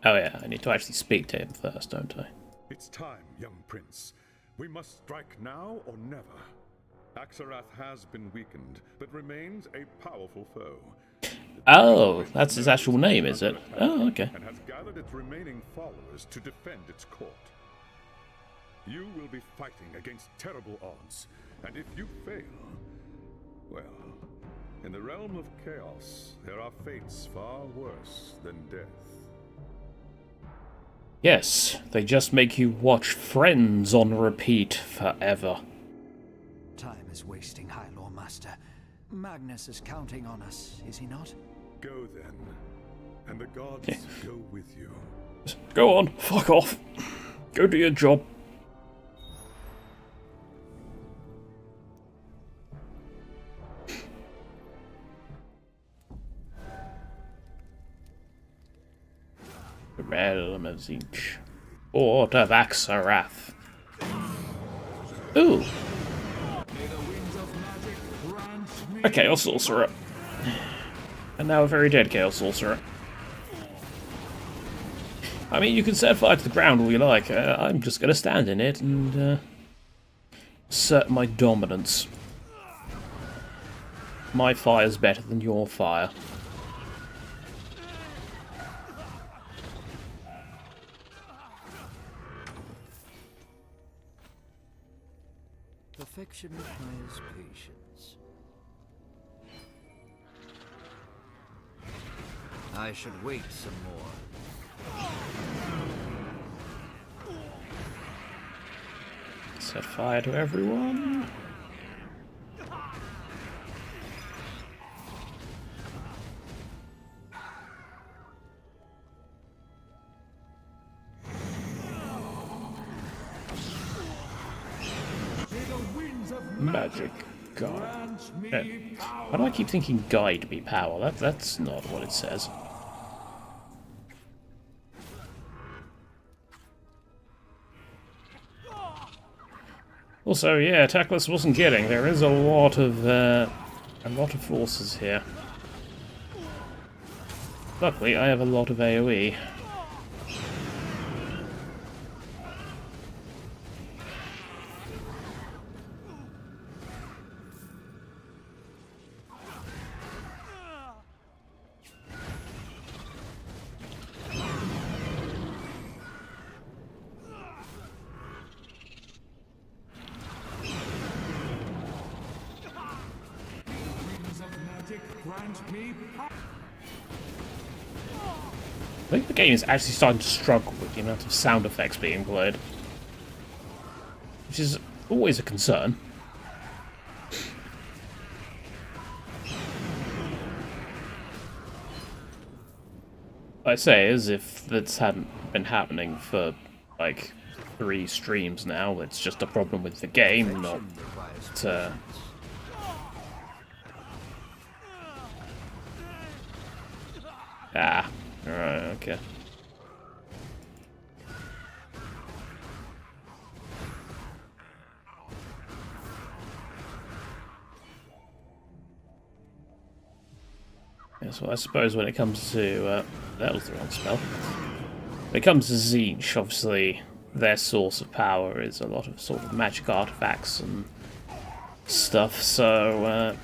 Oh yeah, I need to actually speak to him first, don't I? It's time, young prince. We must strike now or never. Axarath has been weakened, but remains a powerful foe. Oh, that's his actual name, is it? Oh, okay. And has gathered its remaining followers to defend its court. You will be fighting against terrible odds, and if you fail, well, in the realm of chaos, there are fates far worse than death. Yes, they just make you watch Friends on repeat forever. Time is wasting, High Lord Master. Magnus is counting on us, is he not? Go then, and the gods go with you. Go on, fuck off. Go do your job. Realm of Zinch. Fort of Axarath. Ooh. A Chaos Sorcerer. And now a very dead Chaos Sorcerer. I mean, you can set fire to the ground all you like. I'm just going to stand in it and assert my dominance. My fire's better than your fire. Perfection requires patience. I should wait some more. Set fire to everyone. Magic guide. Why do I keep thinking guide me power? That's not what it says. Also, yeah, Tackless wasn't kidding. There is a lot of forces here. Luckily, I have a lot of AoE. grant me power. I think the game is actually starting to struggle with the amount of sound effects being played, which is always a concern. I say, as if this hadn't been happening for, like, 3 streams now. It's just a problem with the game, not... Ah, alright, okay. Yes, well, I suppose when it comes to... that was the wrong spell. When it comes to Tzeentch, obviously, their source of power is a lot of sort of magic artifacts and stuff, so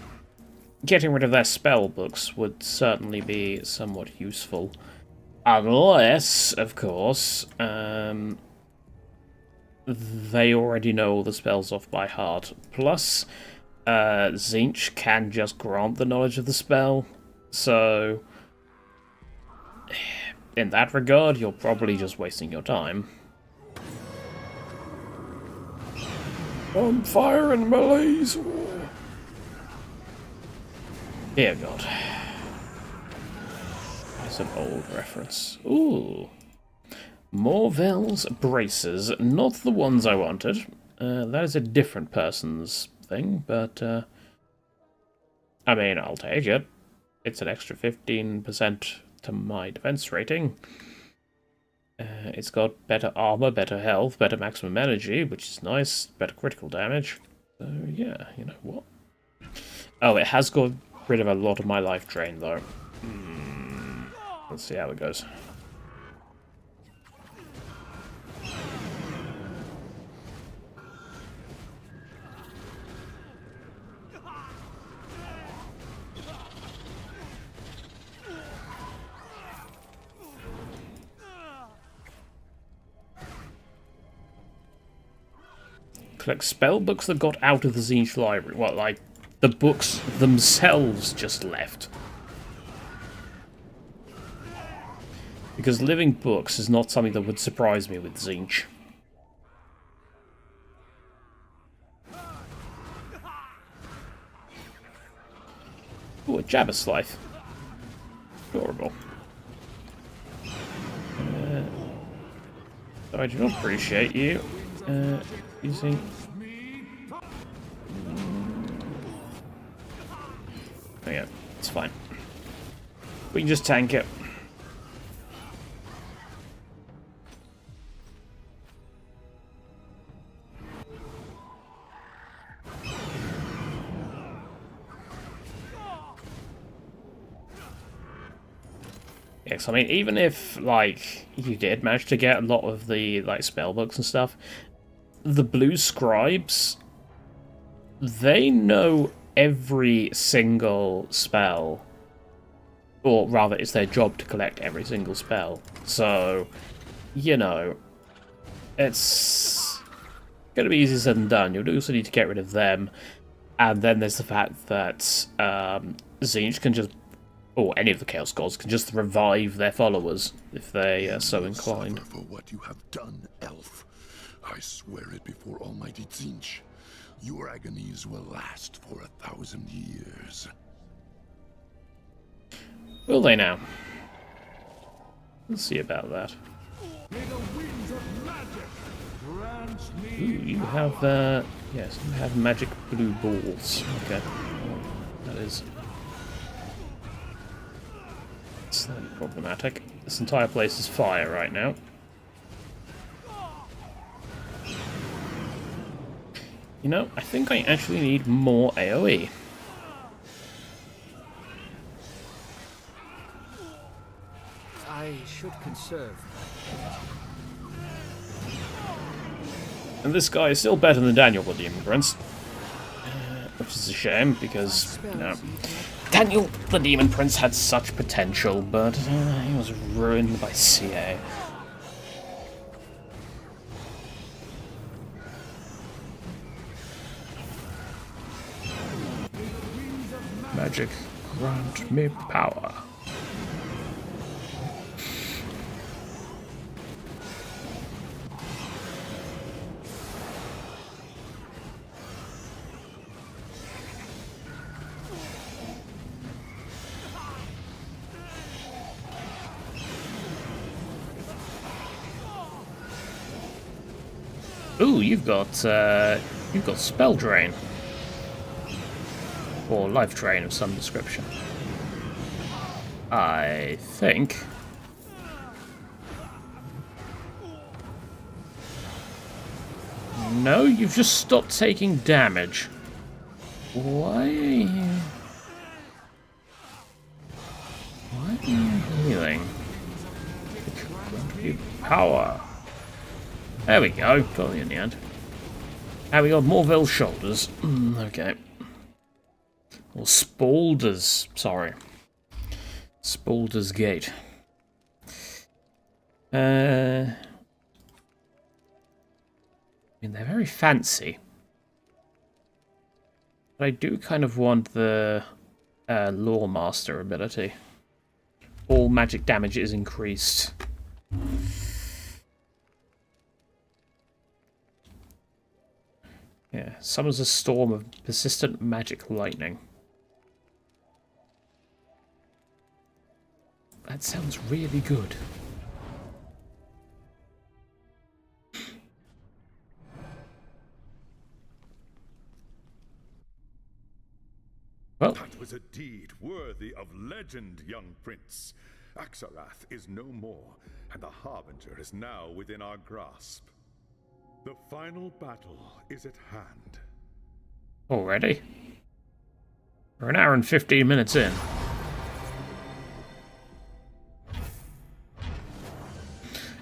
getting rid of their spell books would certainly be somewhat useful. Unless, of course, they already know all the spells off by heart. Plus, Tzeentch can just grant the knowledge of the spell, so in that regard, you're probably just wasting your time. On fire and malaise. Dear God. It's an old reference. Ooh. Morvell's braces. Not the ones I wanted. That is a different person's thing, but I mean, I'll take it. It's an extra 15% to my defense rating. It's got better armor, better health, better maximum energy, which is nice, better critical damage. So yeah, you know what? Oh, it has got rid of a lot of my life drain, though. Let's see how it goes. Collect spell books that got out of the Tzeentch library. What, like, the books themselves just left? Because living books is not something that would surprise me with Tzeentch. Ooh, a Jabberslife. Adorable. I do not appreciate you using... Oh yeah, it's fine. We can just tank it. Yes, I mean, even if, like, you did manage to get a lot of the, like, spell books and stuff, the blue scribes, they know every single spell, or rather, it's their job to collect every single spell. So, you know, it's gonna be easier said than done. You'll also need to get rid of them, and then there's the fact that Tzeentch can just, or any of the Chaos Gods can just revive their followers if they are so inclined. Suffer for what you have done, elf. I swear it before Almighty Tzeentch. Your agonies will last for 1,000 years. Will they now? We'll see about that. May the winds of magic grant Ooh, me you have, yes, you have magic blue balls. Okay. Well, that is slightly problematic. This entire place is fire right now. You know, I think I actually need more AoE. I should conserve. And this guy is still better than Daniel the Demon Prince. Which is a shame, because, you know, Daniel the Demon Prince had such potential, but he was ruined by CA. Magic. Grant me power. Ooh, you've got spell drain. Or life drain of some description. I think. No, you've just stopped taking damage. Why are you healing? Power. There we go, got me in the end. And we got Morville's shoulders. Okay. Or Spaulders, sorry. Spaulders Gate. I mean, they're very fancy. But I do kind of want the Lore Master ability. All magic damage is increased. Yeah, summons a storm of persistent magic lightning. That sounds really good. Well, That was a deed worthy of legend, young prince. Axarath is no more, and the Harbinger is now within our grasp. The final battle is at hand. already? We're an hour and 15 minutes in.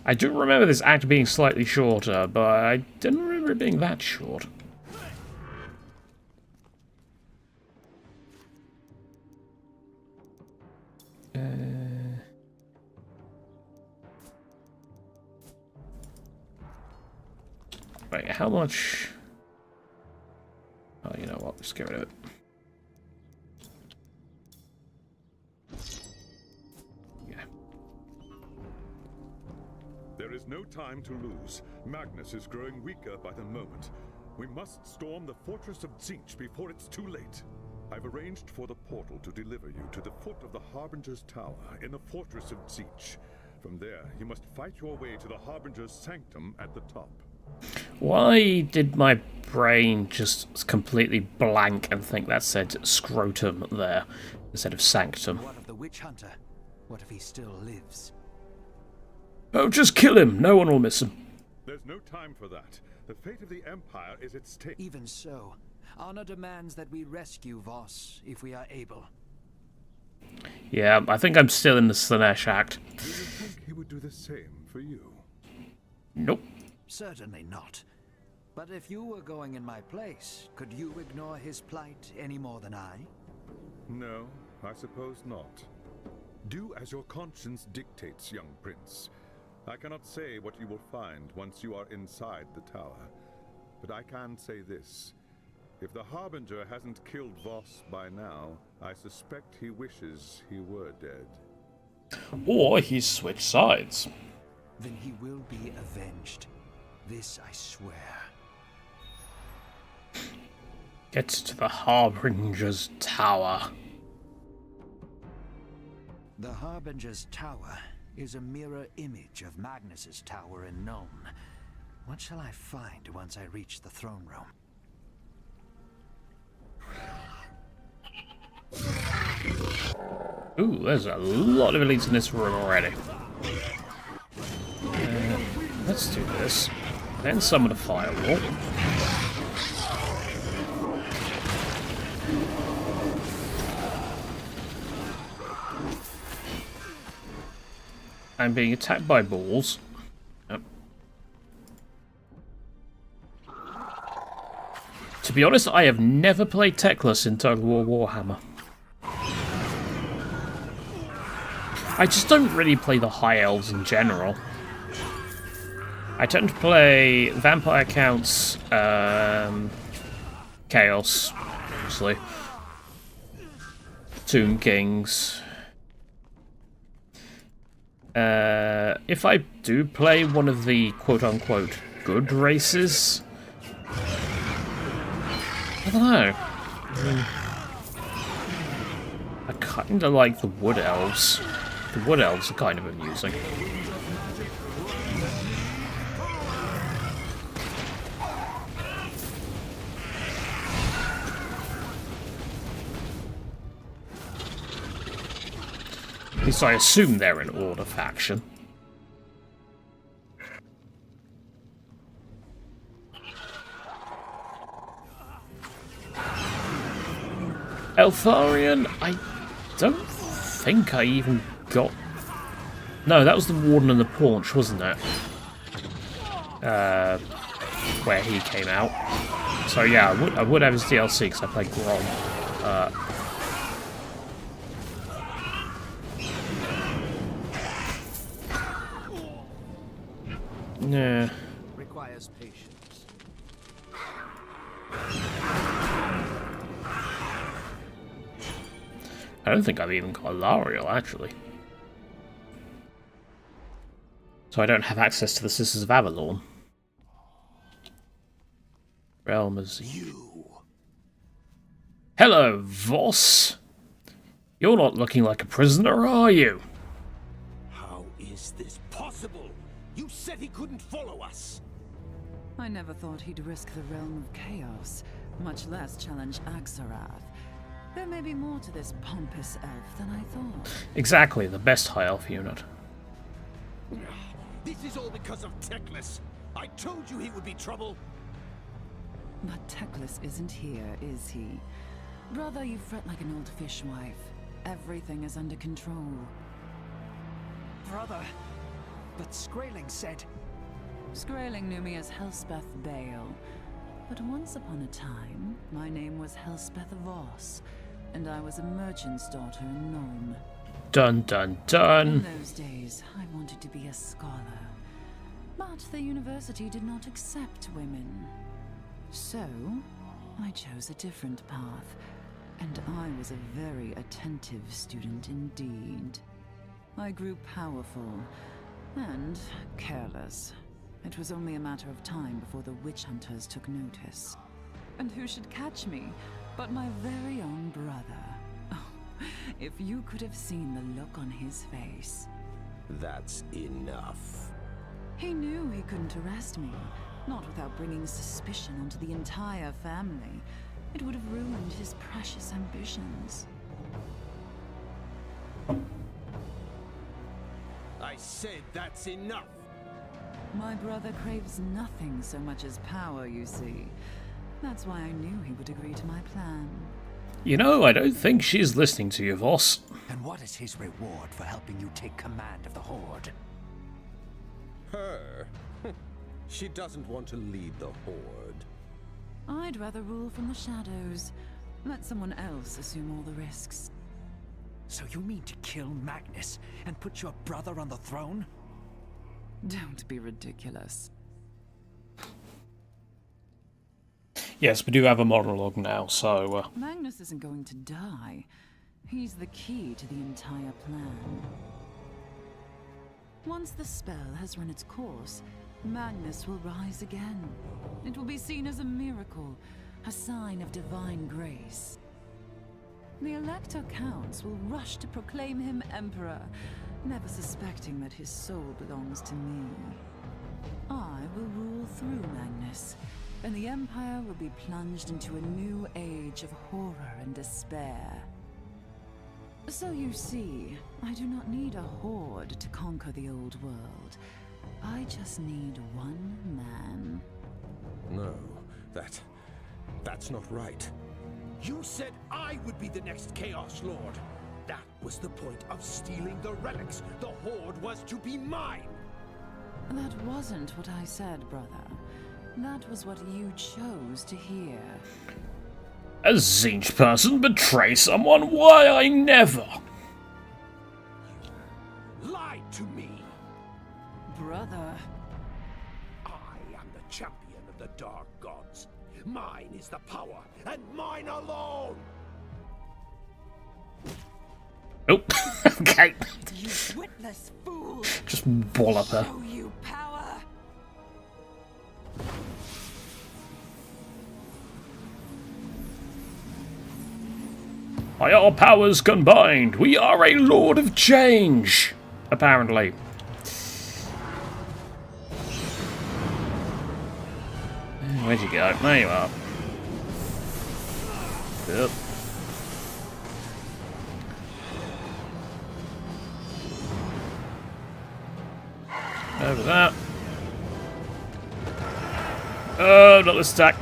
I do remember this act being slightly shorter, but I didn't remember it being that short. Wait, how much... Oh, you know what? Just get rid of it. Yeah. There is no time to lose. Magnus is growing weaker by the moment. We must storm the fortress of Tzeentch before it's too late. I've arranged for the portal to deliver you to the foot of the Harbinger's Tower in the fortress of Tzeentch. From there, you must fight your way to the Harbinger's Sanctum at the top. Why did my brain just completely blank and think that said scrotum there instead of sanctum? What of the witch hunter? What if he still lives? Oh, just kill him! No one will miss him. There's no time for that. The fate of the Empire is at stake. Even so, honor demands that we rescue Voss if we are able. Yeah, I think I'm still in the Slanesh act. Do you think he would do the same for you? Nope. Certainly not. But if you were going in my place, could you ignore his plight any more than I? No, I suppose not. Do as your conscience dictates, young prince. I cannot say what you will find once you are inside the tower. But I can say this. If the Harbinger hasn't killed Voss by now, I suspect he wishes he were dead. Or he's switched sides. Then he will be avenged. This I swear. Get to the Harbinger's Tower. The Harbinger's Tower is a mirror image of Magnus's tower in Nuln. What shall I find once I reach the throne room? Ooh, there's a lot of elites in this room already. Let's do this. Then summon a firewall. I'm being attacked by balls. Yep. To be honest, I have never played Teclis in Total War Warhammer. I just don't really play the High Elves in general. I tend to play Vampire Counts, Chaos, obviously. Tomb Kings. If I do play one of the quote-unquote good races, I don't know. I kinda like the Wood Elves. The Wood Elves are kind of amusing. At least I assume they're an Order faction. Eltharion, I don't think I even got... No, that was the Warden and the Paunch, wasn't it? Where he came out. So yeah, I would have his DLC because I played Grom. Nah. Requires patience. I don't think I've even got Alariel, actually. So I don't have access to the Sisters of Avalon. Realm is... You. Hello, Voss! You're not looking like a prisoner, are you? How is this possible? You said he couldn't follow us. I never thought he'd risk the realm of chaos, much less challenge Axarath. There may be more to this pompous elf than I thought. Exactly, the best High Elf unit. This is all because of Teclis. I told you he would be trouble. But Teclis isn't here, is he? Brother, you fret like an old fishwife. Everything is under control. Brother, but Skraeling said... Skraeling knew me as Helspeth Bale. But once upon a time, my name was Helspeth Voss, and I was a merchant's daughter in Nuln. Dun dun dun! In those days, I wanted to be a scholar. But the university did not accept women. So, I chose a different path, and I was a very attentive student indeed. I grew powerful, and careless. It was only a matter of time before the witch hunters took notice. And who should catch me but my very own brother? Oh, if you could have seen the look on his face. That's enough. He knew he couldn't arrest me, not without bringing suspicion onto the entire family. It would have ruined his precious ambitions. I said that's enough. My brother craves nothing so much as power, you see. That's why I knew he would agree to my plan. You know, I don't think she's listening to you, Voss. And what is his reward for helping you take command of the Horde? Her? She doesn't want to lead the Horde. I'd rather rule from the shadows. Let someone else assume all the risks. So you mean to kill Magnus and put your brother on the throne? Don't be ridiculous. Yes, we do have a monologue now, so... Magnus isn't going to die. He's the key to the entire plan. Once the spell has run its course, Magnus will rise again. It will be seen as a miracle, a sign of divine grace. The Elector Counts will rush to proclaim him Emperor, never suspecting that his soul belongs to me. I will rule through Magnus, and the Empire will be plunged into a new age of horror and despair. So you see, I do not need a horde to conquer the old world. I just need one man. No, that's not right. You said I would be the next Chaos Lord. That was the point of stealing the relics. The Horde was to be mine. That wasn't what I said, brother. That was what you chose to hear. A Tzeentch person betray someone? Why, I never! You lied to me. Brother. I am the champion of the Dark Gods. Mine is the power, and mine alone! Oh, okay. You witless fool! Just wallop her. Show you power! By our powers combined, we are a Lord of Change, apparently. Where'd you go? There you are. Yep. Over that. Oh, not this stack.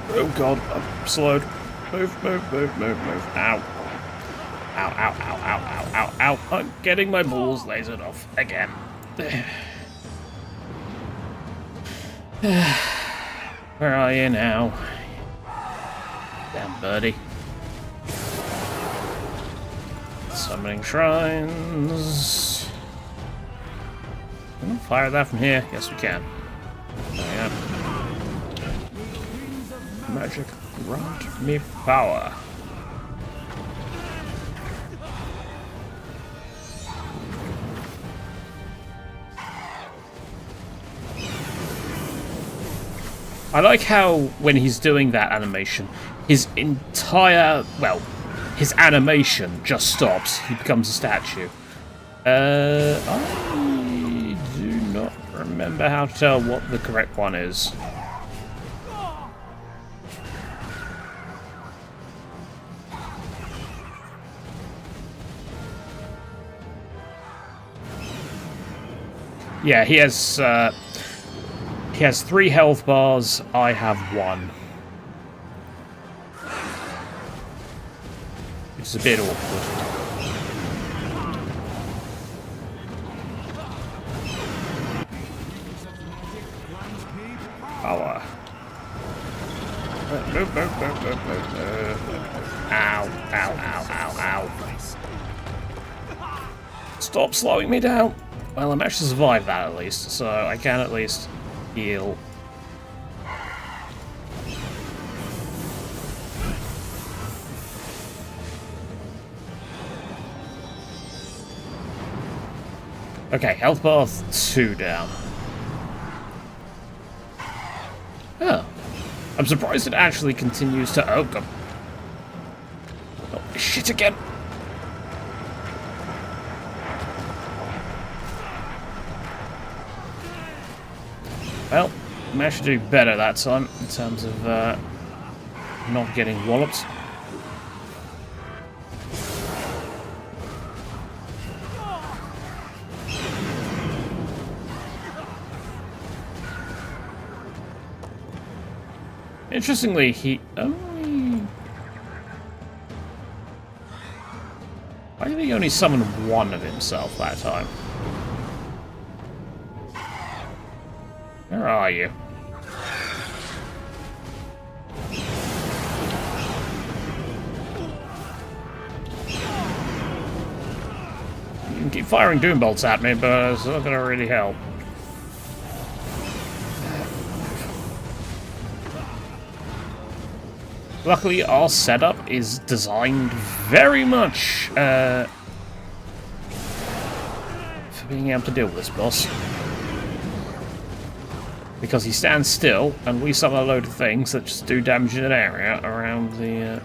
Oh god, I'm slowed. Move, move, move, move, move. Ow. Ow, ow, ow, ow, ow, ow, ow. I'm getting my balls lasered off again. Where are you now? Damn birdie. Summoning shrines. Can we fire that from here? Yes, we can. There we go. Magic, grant me power. I like how when he's doing that animation, his entire, well, his animation just stops. He becomes a statue. I do not remember how to tell what the correct one is. Yeah, he has 3 health bars, I have 1. Which is a bit awkward. Power. Move, move, move, move, move, move. Ow, ow, ow, ow, ow. Stop slowing me down. Well, I managed to survive that at least, so I can at least heal. Okay, health bar 2 down. Oh. I'm surprised it actually continues to... Oh, God. Oh, shit again. Well, I managed to do better that time in terms of not getting walloped. Interestingly, he only... Why did he only summon 1 of himself that time? Where are you? You can keep firing doom bolts at me, but it's not gonna really help. Luckily, our setup is designed very much for being able to deal with this boss. Because he stands still, and we summon a load of things that just do damage in an area around the...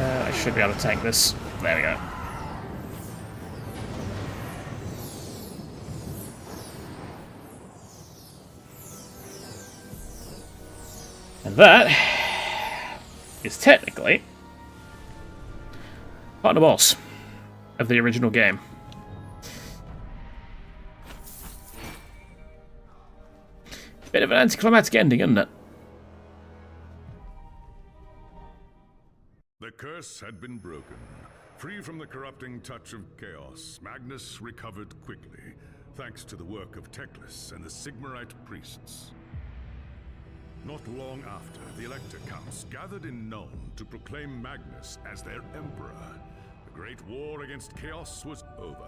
I should be able to tank this. There we go. And that is technically final boss of the original game. Bit of an anticlimactic ending, isn't it? The curse had been broken. Free from the corrupting touch of chaos, Magnus recovered quickly, thanks to the work of Teclis and the Sigmarite priests. Not long after, the Elector Counts gathered in Nome to proclaim Magnus as their emperor. The great war against chaos was over,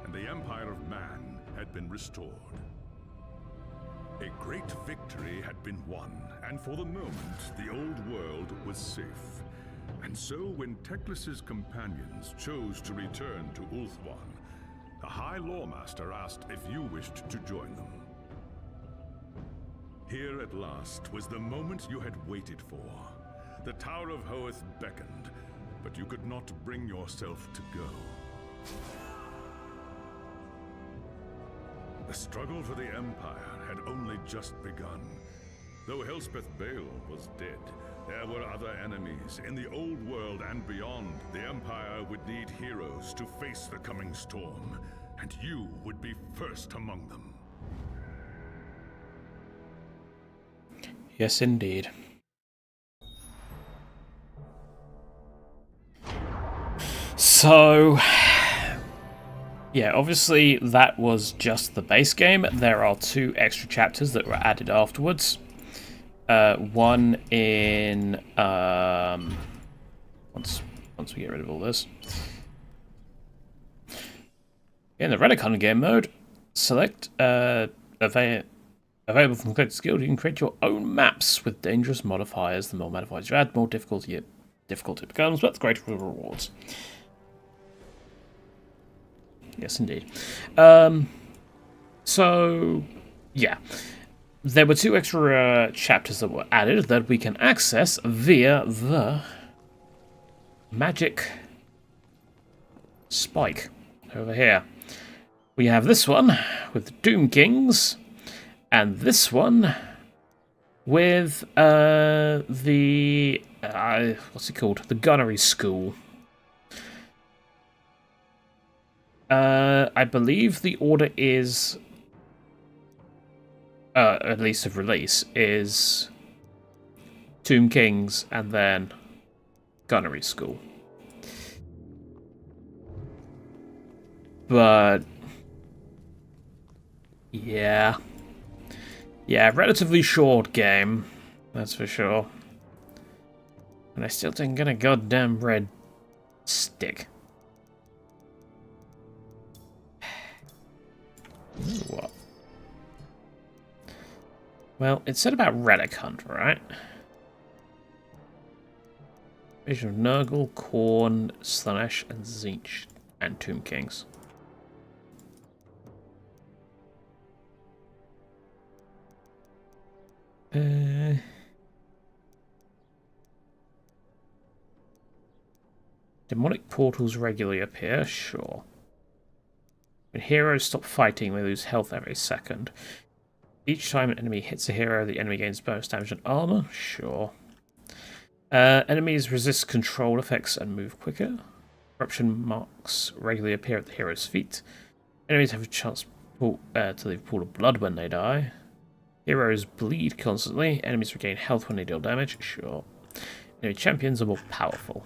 and the Empire of Man had been restored. A great victory had been won, and for the moment, the old world was safe. And so when Teclis's companions chose to return to Ulthuan, the High Lawmaster asked if you wished to join them. Here at last was the moment you had waited for. The Tower of Hoeth beckoned, but you could not bring yourself to go. The struggle for the Empire had only just begun. Though Elspeth Bale was dead, there were other enemies in the old world and beyond. The Empire would need heroes to face the coming storm, and you would be first among them. Yes, indeed. So, yeah, obviously that was just the base game. There are 2 extra chapters that were added afterwards. One in once we get rid of all this. In the Redicon game mode, select available from Collector's Guild. You can create your own maps with dangerous modifiers. The more modifiers you add, the more difficult it becomes, but the greater the rewards. Yes, indeed. So, yeah. There were 2 extra chapters that were added that we can access via the magic spike over here. We have this one with the Doom Kings, and this one with the what's it called? The Gunnery School. I believe the order is, at least of release, is Tomb Kings and then Gunnery School. But yeah, relatively short game, that's for sure. And I still didn't get a goddamn red stick. What? Well, it said about Relic Hunt, right? Vision of Nurgle, Khorne, Slaanesh, and Tzeentch, and Tomb Kings. Demonic portals regularly appear, sure. When heroes stop fighting, they lose health every second. Each time an enemy hits a hero, the enemy gains bonus damage and armor, sure. Enemies resist control effects and move quicker. Corruption marks regularly appear at the hero's feet. Enemies have a chance to leave a pool of blood when they die. Heroes bleed constantly. Enemies regain health when they deal damage, sure. Enemy champions are more powerful.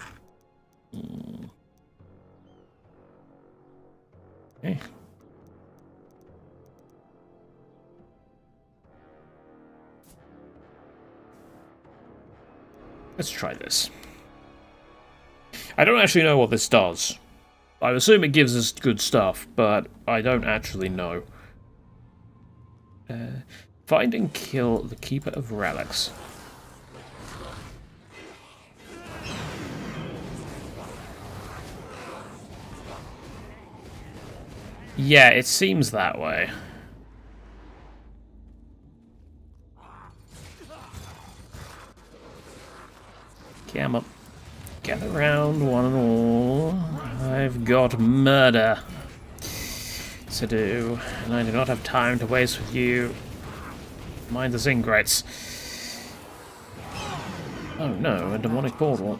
Okay. Let's try this. I don't actually know what this does. I assume it gives us good stuff, but I don't actually know. Find and kill the Keeper of Relics. Yeah, it seems that way. Come up. Gather round, one and all. I've got murder to do, and I do not have time to waste with you. Mind the ingrates. Oh no, a demonic portal.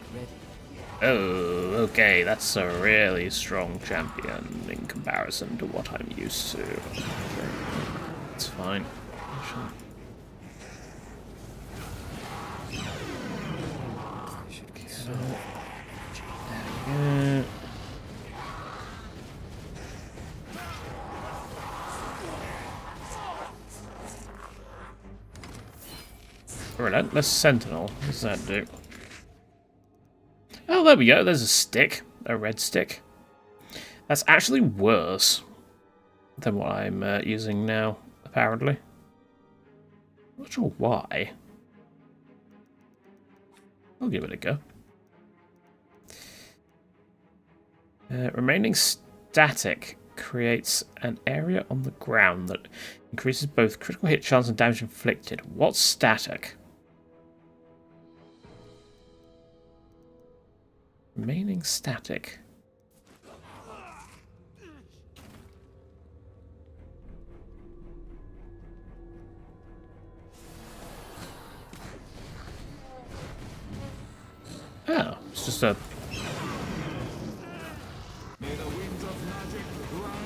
Oh, okay, that's a really strong champion in comparison to what I'm used to. It's fine. Relentless Sentinel. What does that do? Oh, there we go. There's a stick. a red stick. That's actually worse than what I'm using now, apparently. Not sure why. I'll give it a go. Remaining static creates an area on the ground that increases both critical hit chance and damage inflicted. What's static? Remaining static. Oh, it's just a...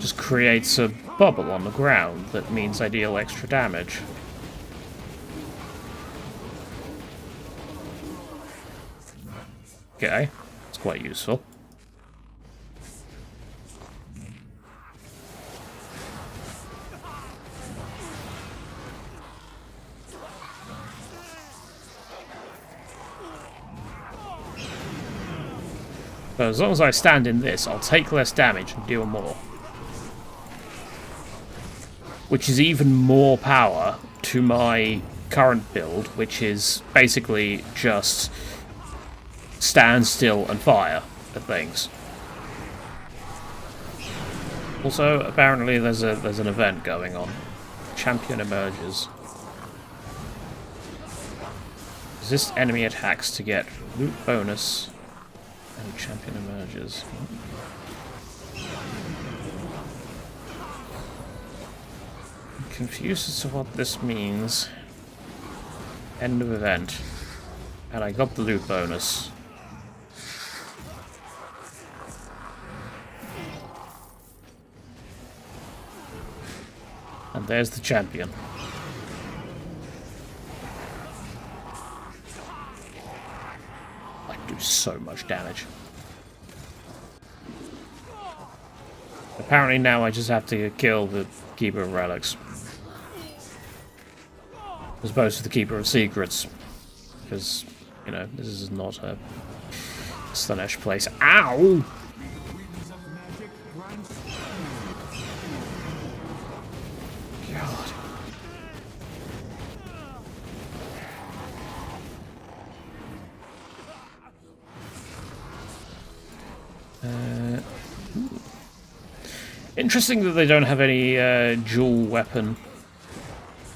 just creates a bubble on the ground that means I deal extra damage. Okay, it's quite useful. But as long as I stand in this, I'll take less damage and deal more. Which is even more power to my current build, which is basically just stand still and fire at things. Also, apparently there's an event going on. Champion emerges. Resist enemy attacks to get loot bonus. And champion emerges. I'm confused as to what this means. End of event. And I got the loot bonus. And there's the champion. I do so much damage. Apparently now I just have to kill the Keeper of Relics. As opposed to the Keeper of Secrets. Because, you know, this is not a Slanesh place. Ow! God. Interesting that they don't have any dual weapon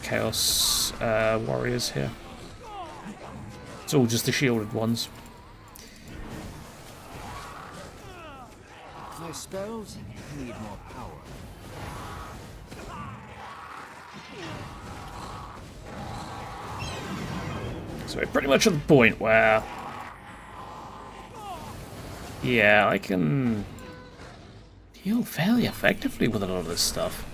Chaos warriors here. It's all just the shielded ones. My spells need more power. So we're pretty much at the point where... yeah, I can heal fairly effectively with a lot of this stuff.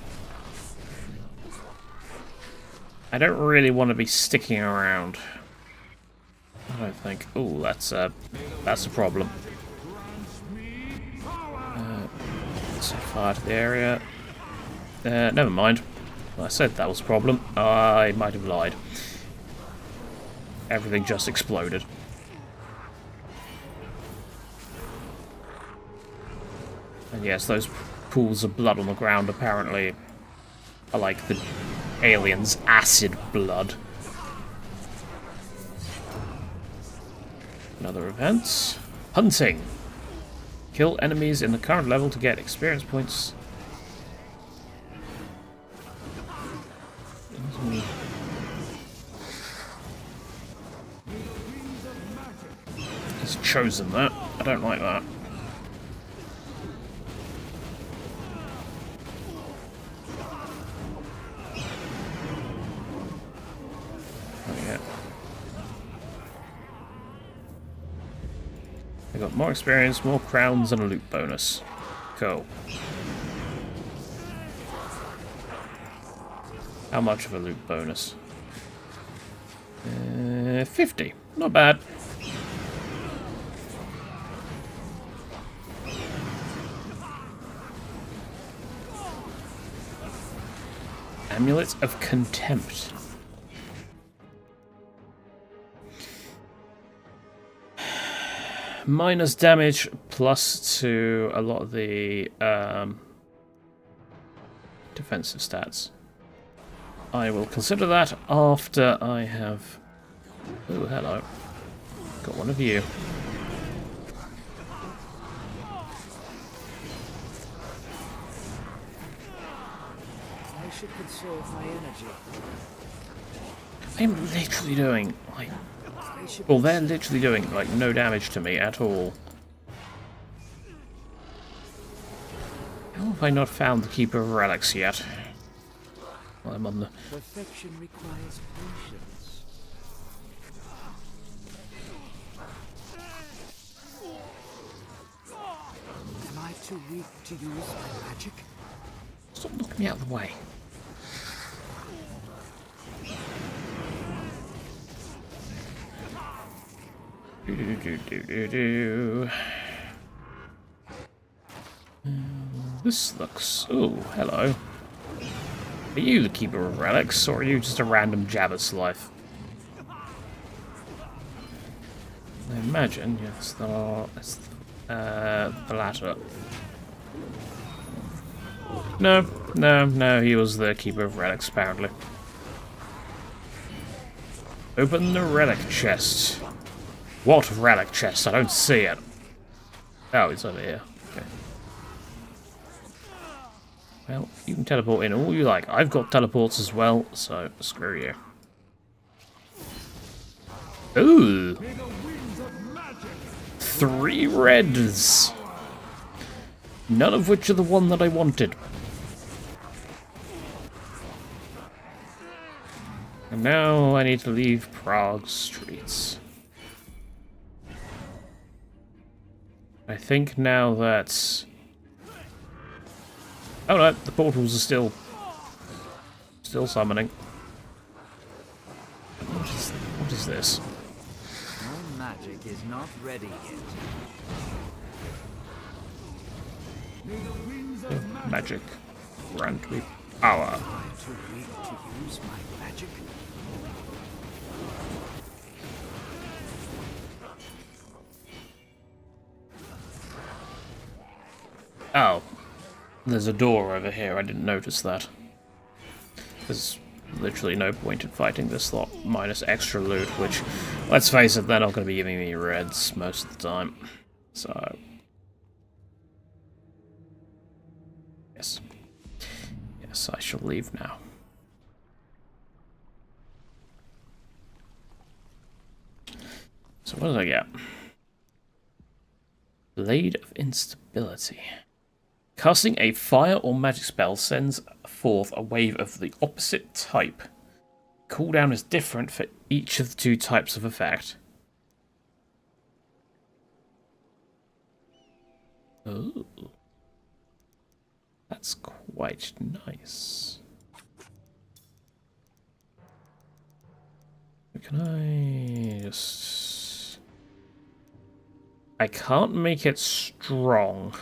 I don't really want to be sticking around. I don't think. Oh, that's a problem. Set fire to the area. Never mind. I said that was a problem. I might have lied. Everything just exploded. And yes, those pools of blood on the ground apparently are like the aliens' acid blood. Another event. Hunting. Kill enemies in the current level to get experience points. He's chosen that. I don't like that. I got more experience, more crowns, and a loot bonus. Cool. How much of a loot bonus? 50. Not bad. Amulet of Contempt. minus damage plus to a lot of the defensive stats. I will consider that after I have... Oh, hello. Got one of you. I should conserve my energy. I'm literally doing, like... Well, they're literally doing, like, no damage to me at all. How have I not found the Keeper of Relics yet? Well, I'm on the... Perfection requires patience. Am I too weak to use my magic? Stop knocking me out of the way. This looks... Oh, hello. Are you the Keeper of Relics, or are you just a random Jabba's life? I imagine, yes, the latter. No, he was the Keeper of Relics, apparently. Open the relic chest. What relic chest? I don't see it. Oh, it's over here. Okay. Well, you can teleport in all you like. I've got teleports as well, so screw you. Ooh! 3 reds! None of which are the one that I wanted. And now I need to leave Prague streets. I think now that... Oh no, the portals are still summoning. What is this? My magic is not ready yet. Magic. Grant me power. Am I too weak to use my magic? Oh. There's a door over here, I didn't notice that. There's literally no point in fighting this lot, minus extra loot, which, let's face it, they're not going to be giving me reds most of the time. So... Yes. Yes, I shall leave now. So what did I get? Blade of Instability. Casting a fire or magic spell sends forth a wave of the opposite type. Cooldown is different for each of the 2 types of effect. Oh. That's quite nice. Can I just... I can't make it strong.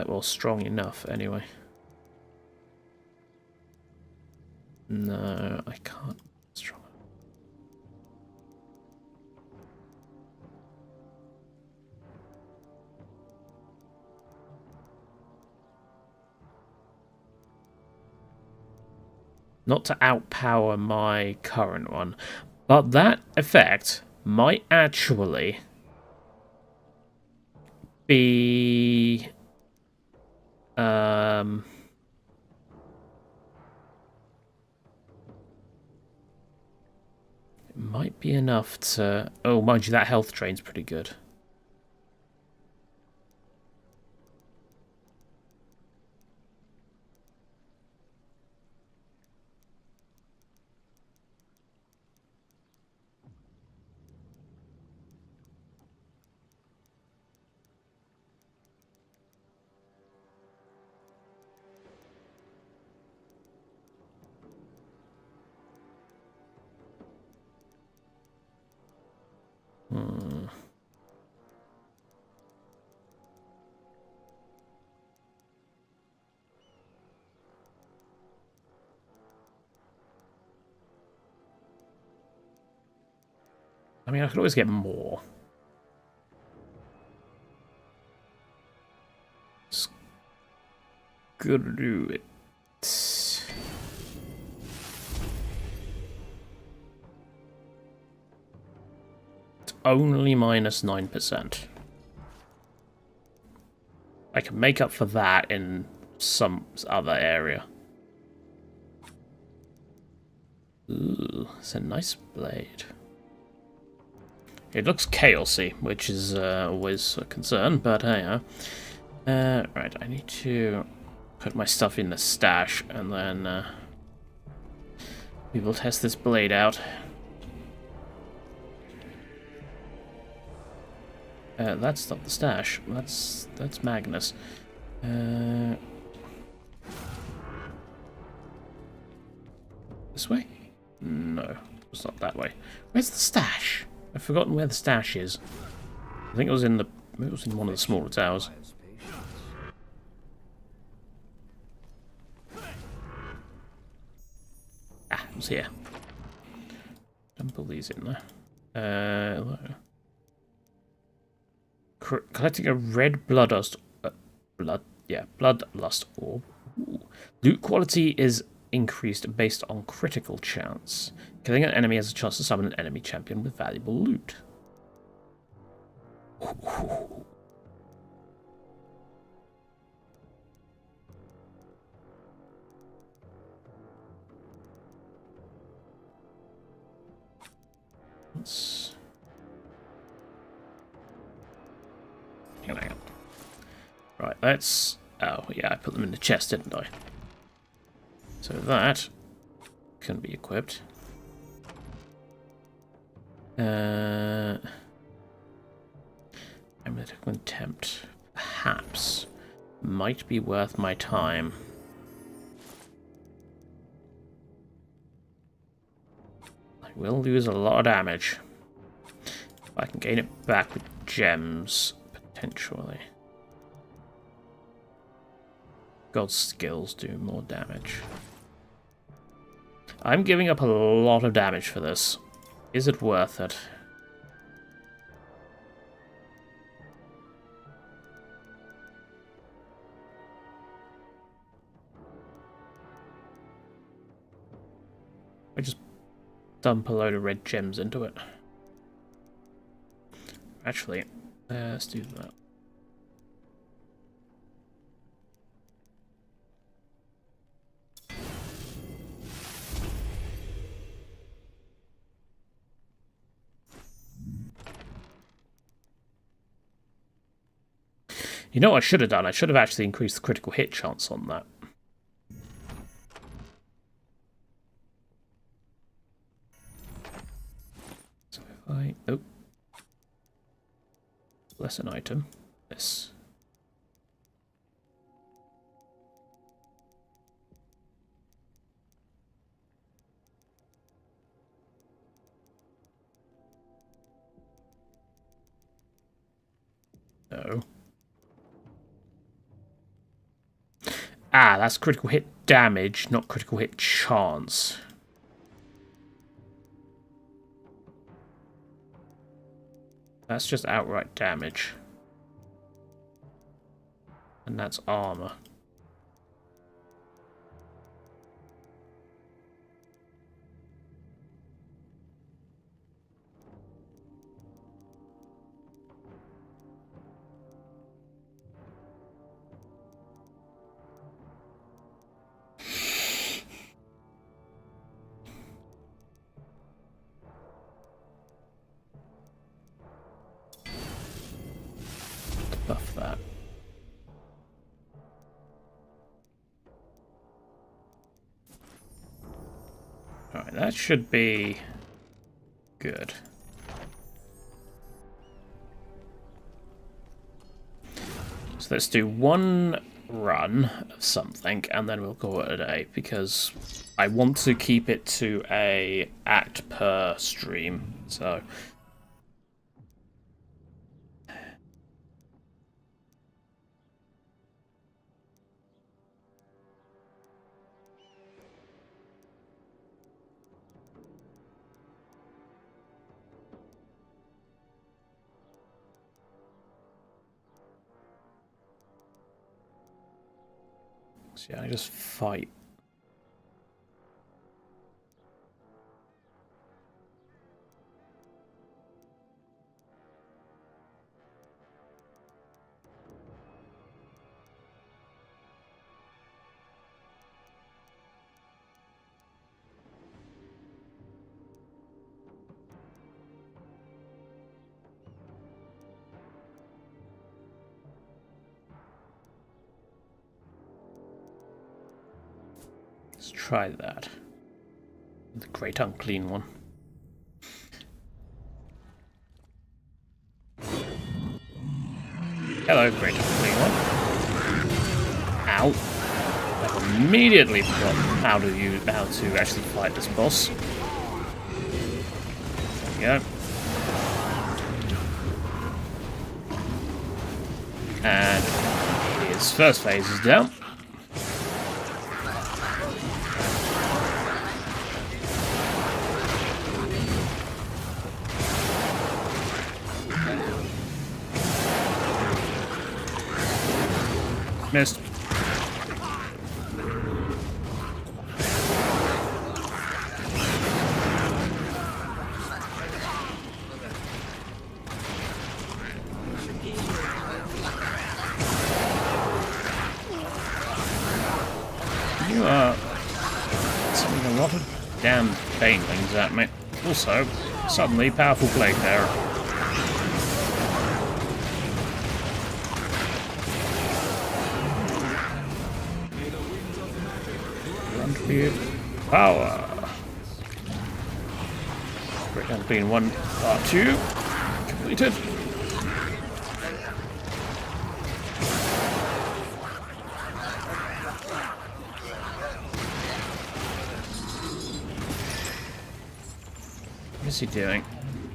Well, strong enough, anyway. No, I can't. Strong. Not to outpower my current one, but that effect might actually be it might be enough to... Oh, mind you, that health drain's pretty good. I mean, I could always get more. Screw it. It's only minus 9%. I can make up for that in some other area. Ooh, it's a nice blade. It looks chaosy, which is always a concern, but hey, right, I need to put my stuff in the stash, and then we will test this blade out. That's not the stash. That's Magnus. This way? No, it's not that way. Where's the stash? I've forgotten where the stash is. I think it was in one of the smaller towers. Ah, it was here. Dump all these in there. Collecting a red bloodlust orb. Ooh. Loot quality is increased based on critical chance. Killing an enemy has a chance to summon an enemy champion with valuable loot. Ooh. Hang on. Right, let's... Oh, yeah, I put them in the chest, didn't I? So that can be equipped. Amulet of Contempt. Perhaps. Might be worth my time. I will lose a lot of damage. If I can gain it back with gems, potentially. God's skills do more damage. I'm giving up a lot of damage for this. Is it worth it? I just dump a load of red gems into it. Actually, let's do that. You know what I should have done? I should have actually increased the critical hit chance on that. So if I... Oh. Less an item. This. No. Ah, that's critical hit damage, not critical hit chance. That's just outright damage. And that's armor. Buff that. Alright, that should be good. So let's do one run of something and then we'll call it a day, because I want to keep it to a act per stream, so... So yeah, I just fight. Let's try that. The great unclean one. Hello, great unclean one. Ow. I've immediately forgotten how to actually fight this boss. There we go. And his first phase is down. Missed. You are sending a lot of damn banelings at me. Also, suddenly powerful blade bearer. Power. Great unclean 1, part 2 completed. What is he doing?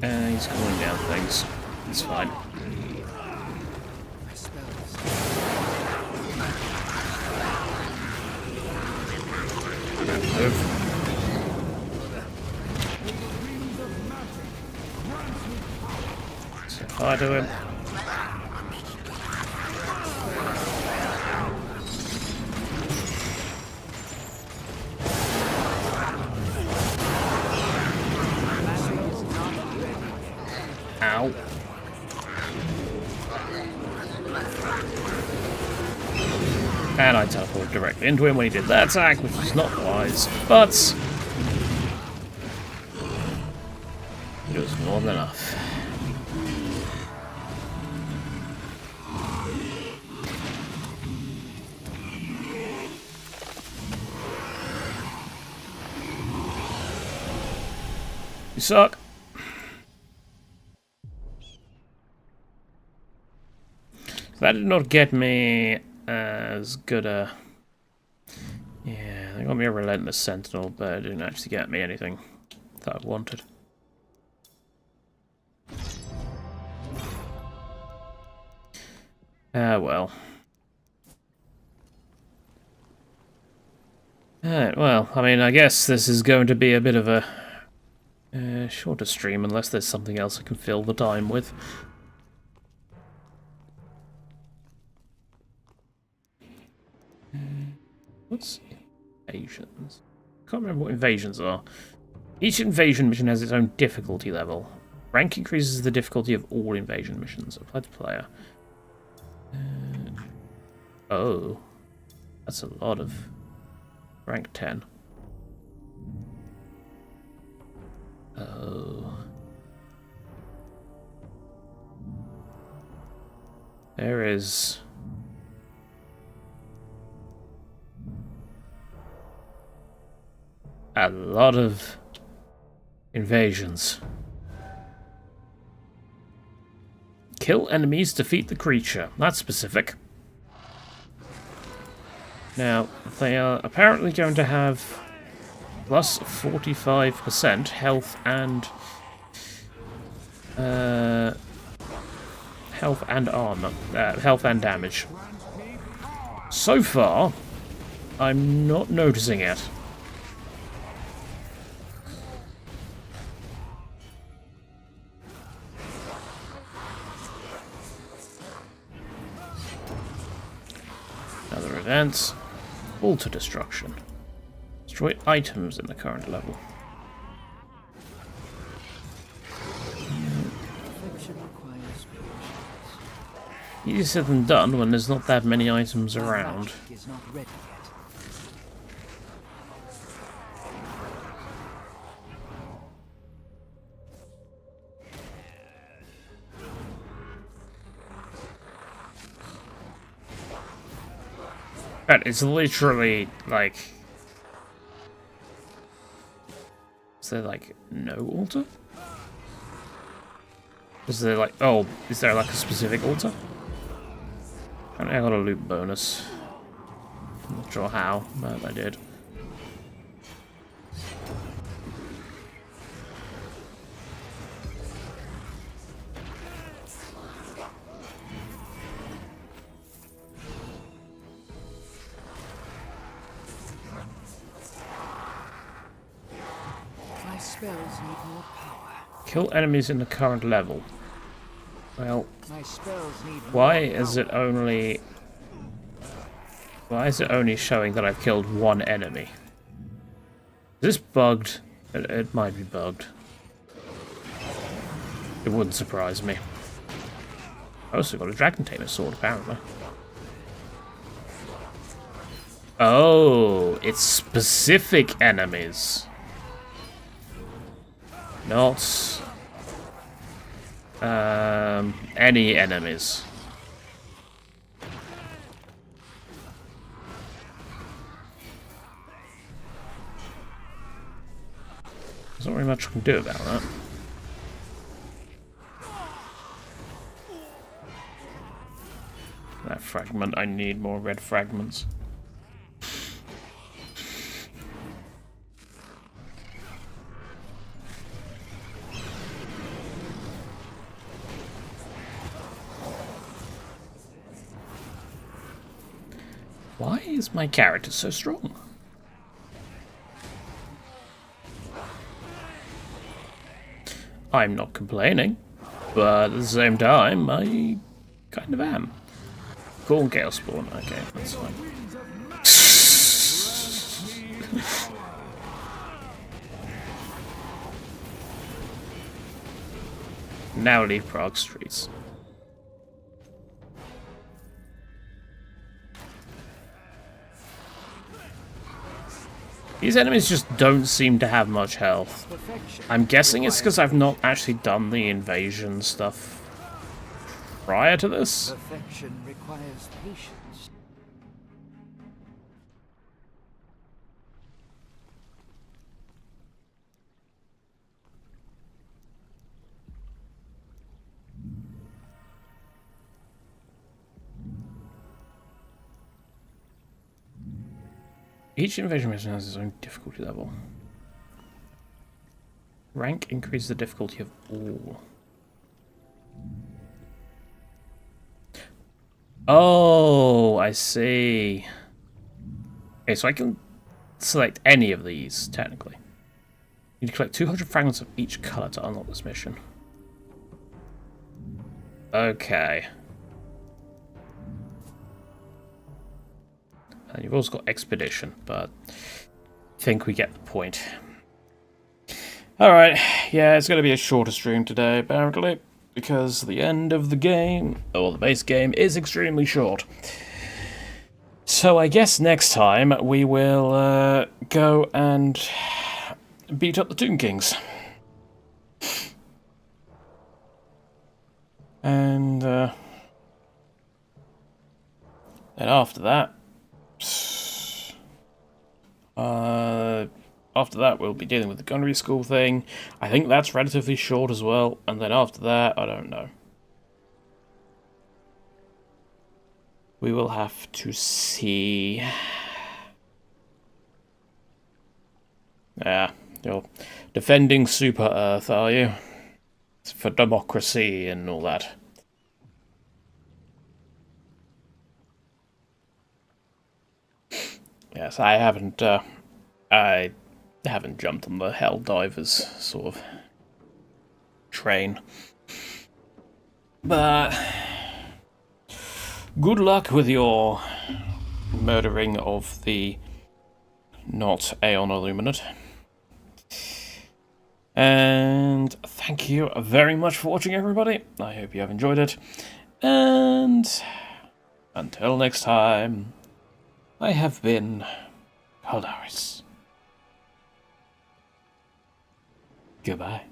He's cooling down things. It's fine. Move. Say hi to him. Ow. And I teleported directly into him when he did that attack, which was not wise, but it was more than enough. You suck. That did not get me as good a... Yeah, they got me a Relentless Sentinel, but it didn't actually get me anything that I wanted. Ah, well. Alright, well, I mean, I guess this is going to be a bit of a shorter stream, unless there's something else I can fill the time with. What's invasions? Can't remember what invasions are. Each invasion mission has its own difficulty level. Rank increases the difficulty of all invasion missions. Apply to player. Oh. That's a lot of... Rank 10. Oh. There is... a lot of invasions. Kill enemies, defeat the creature. That's specific. Now, they are apparently going to have plus 45% health and armor, health and damage. So far, I'm not noticing it. Other events. Altar destruction. Destroy items in the current level. Easier said than done when there's not that many items around. Is not ready yet. But it's literally like... Is there like no altar? Is there like... Oh, is there like a specific altar? I got a loot bonus. I'm not sure how, but I did. My spells need more power. Kill enemies in the current level. Well, My spells need why is it only... Why is it only showing that I've killed one enemy? Is this bugged? It might be bugged. It wouldn't surprise me. I also got a Dragon Tamer sword, apparently. Oh, it's specific enemies. Not... any enemies. There's not really much I can do about that. That fragment, I need more red fragments. Why is my character so strong? I'm not complaining, but at the same time, I kind of am. Cool, Chaosbane. Okay, that's fine. Now leave Prague streets. These enemies just don't seem to have much health. I'm guessing it's because I've not actually done the invasion stuff prior to this. Perfection requires patience. Each invasion mission has its own difficulty level. Rank increases the difficulty of all. Oh, I see. Okay, so I can select any of these, technically. You need to collect 200 fragments of each colour to unlock this mission. Okay. And you've also got Expedition, but I think we get the point. Alright, yeah, it's going to be a shorter stream today, apparently, because the end of the game, or the base game, is extremely short. So I guess next time we will go and beat up the Tomb Kings. And then after that, we'll be dealing with the gunnery school thing. I think that's relatively short as well. And then after that, I don't know. We will have to see. Yeah, you're defending Super Earth, are you? It's for democracy and all that. Yes, I haven't jumped on the Helldivers sort of train. But good luck with your murdering of the not Aeon Illuminate. And thank you very much for watching, everybody. I hope you have enjoyed it. And until next time, I have been Caldaris. Goodbye.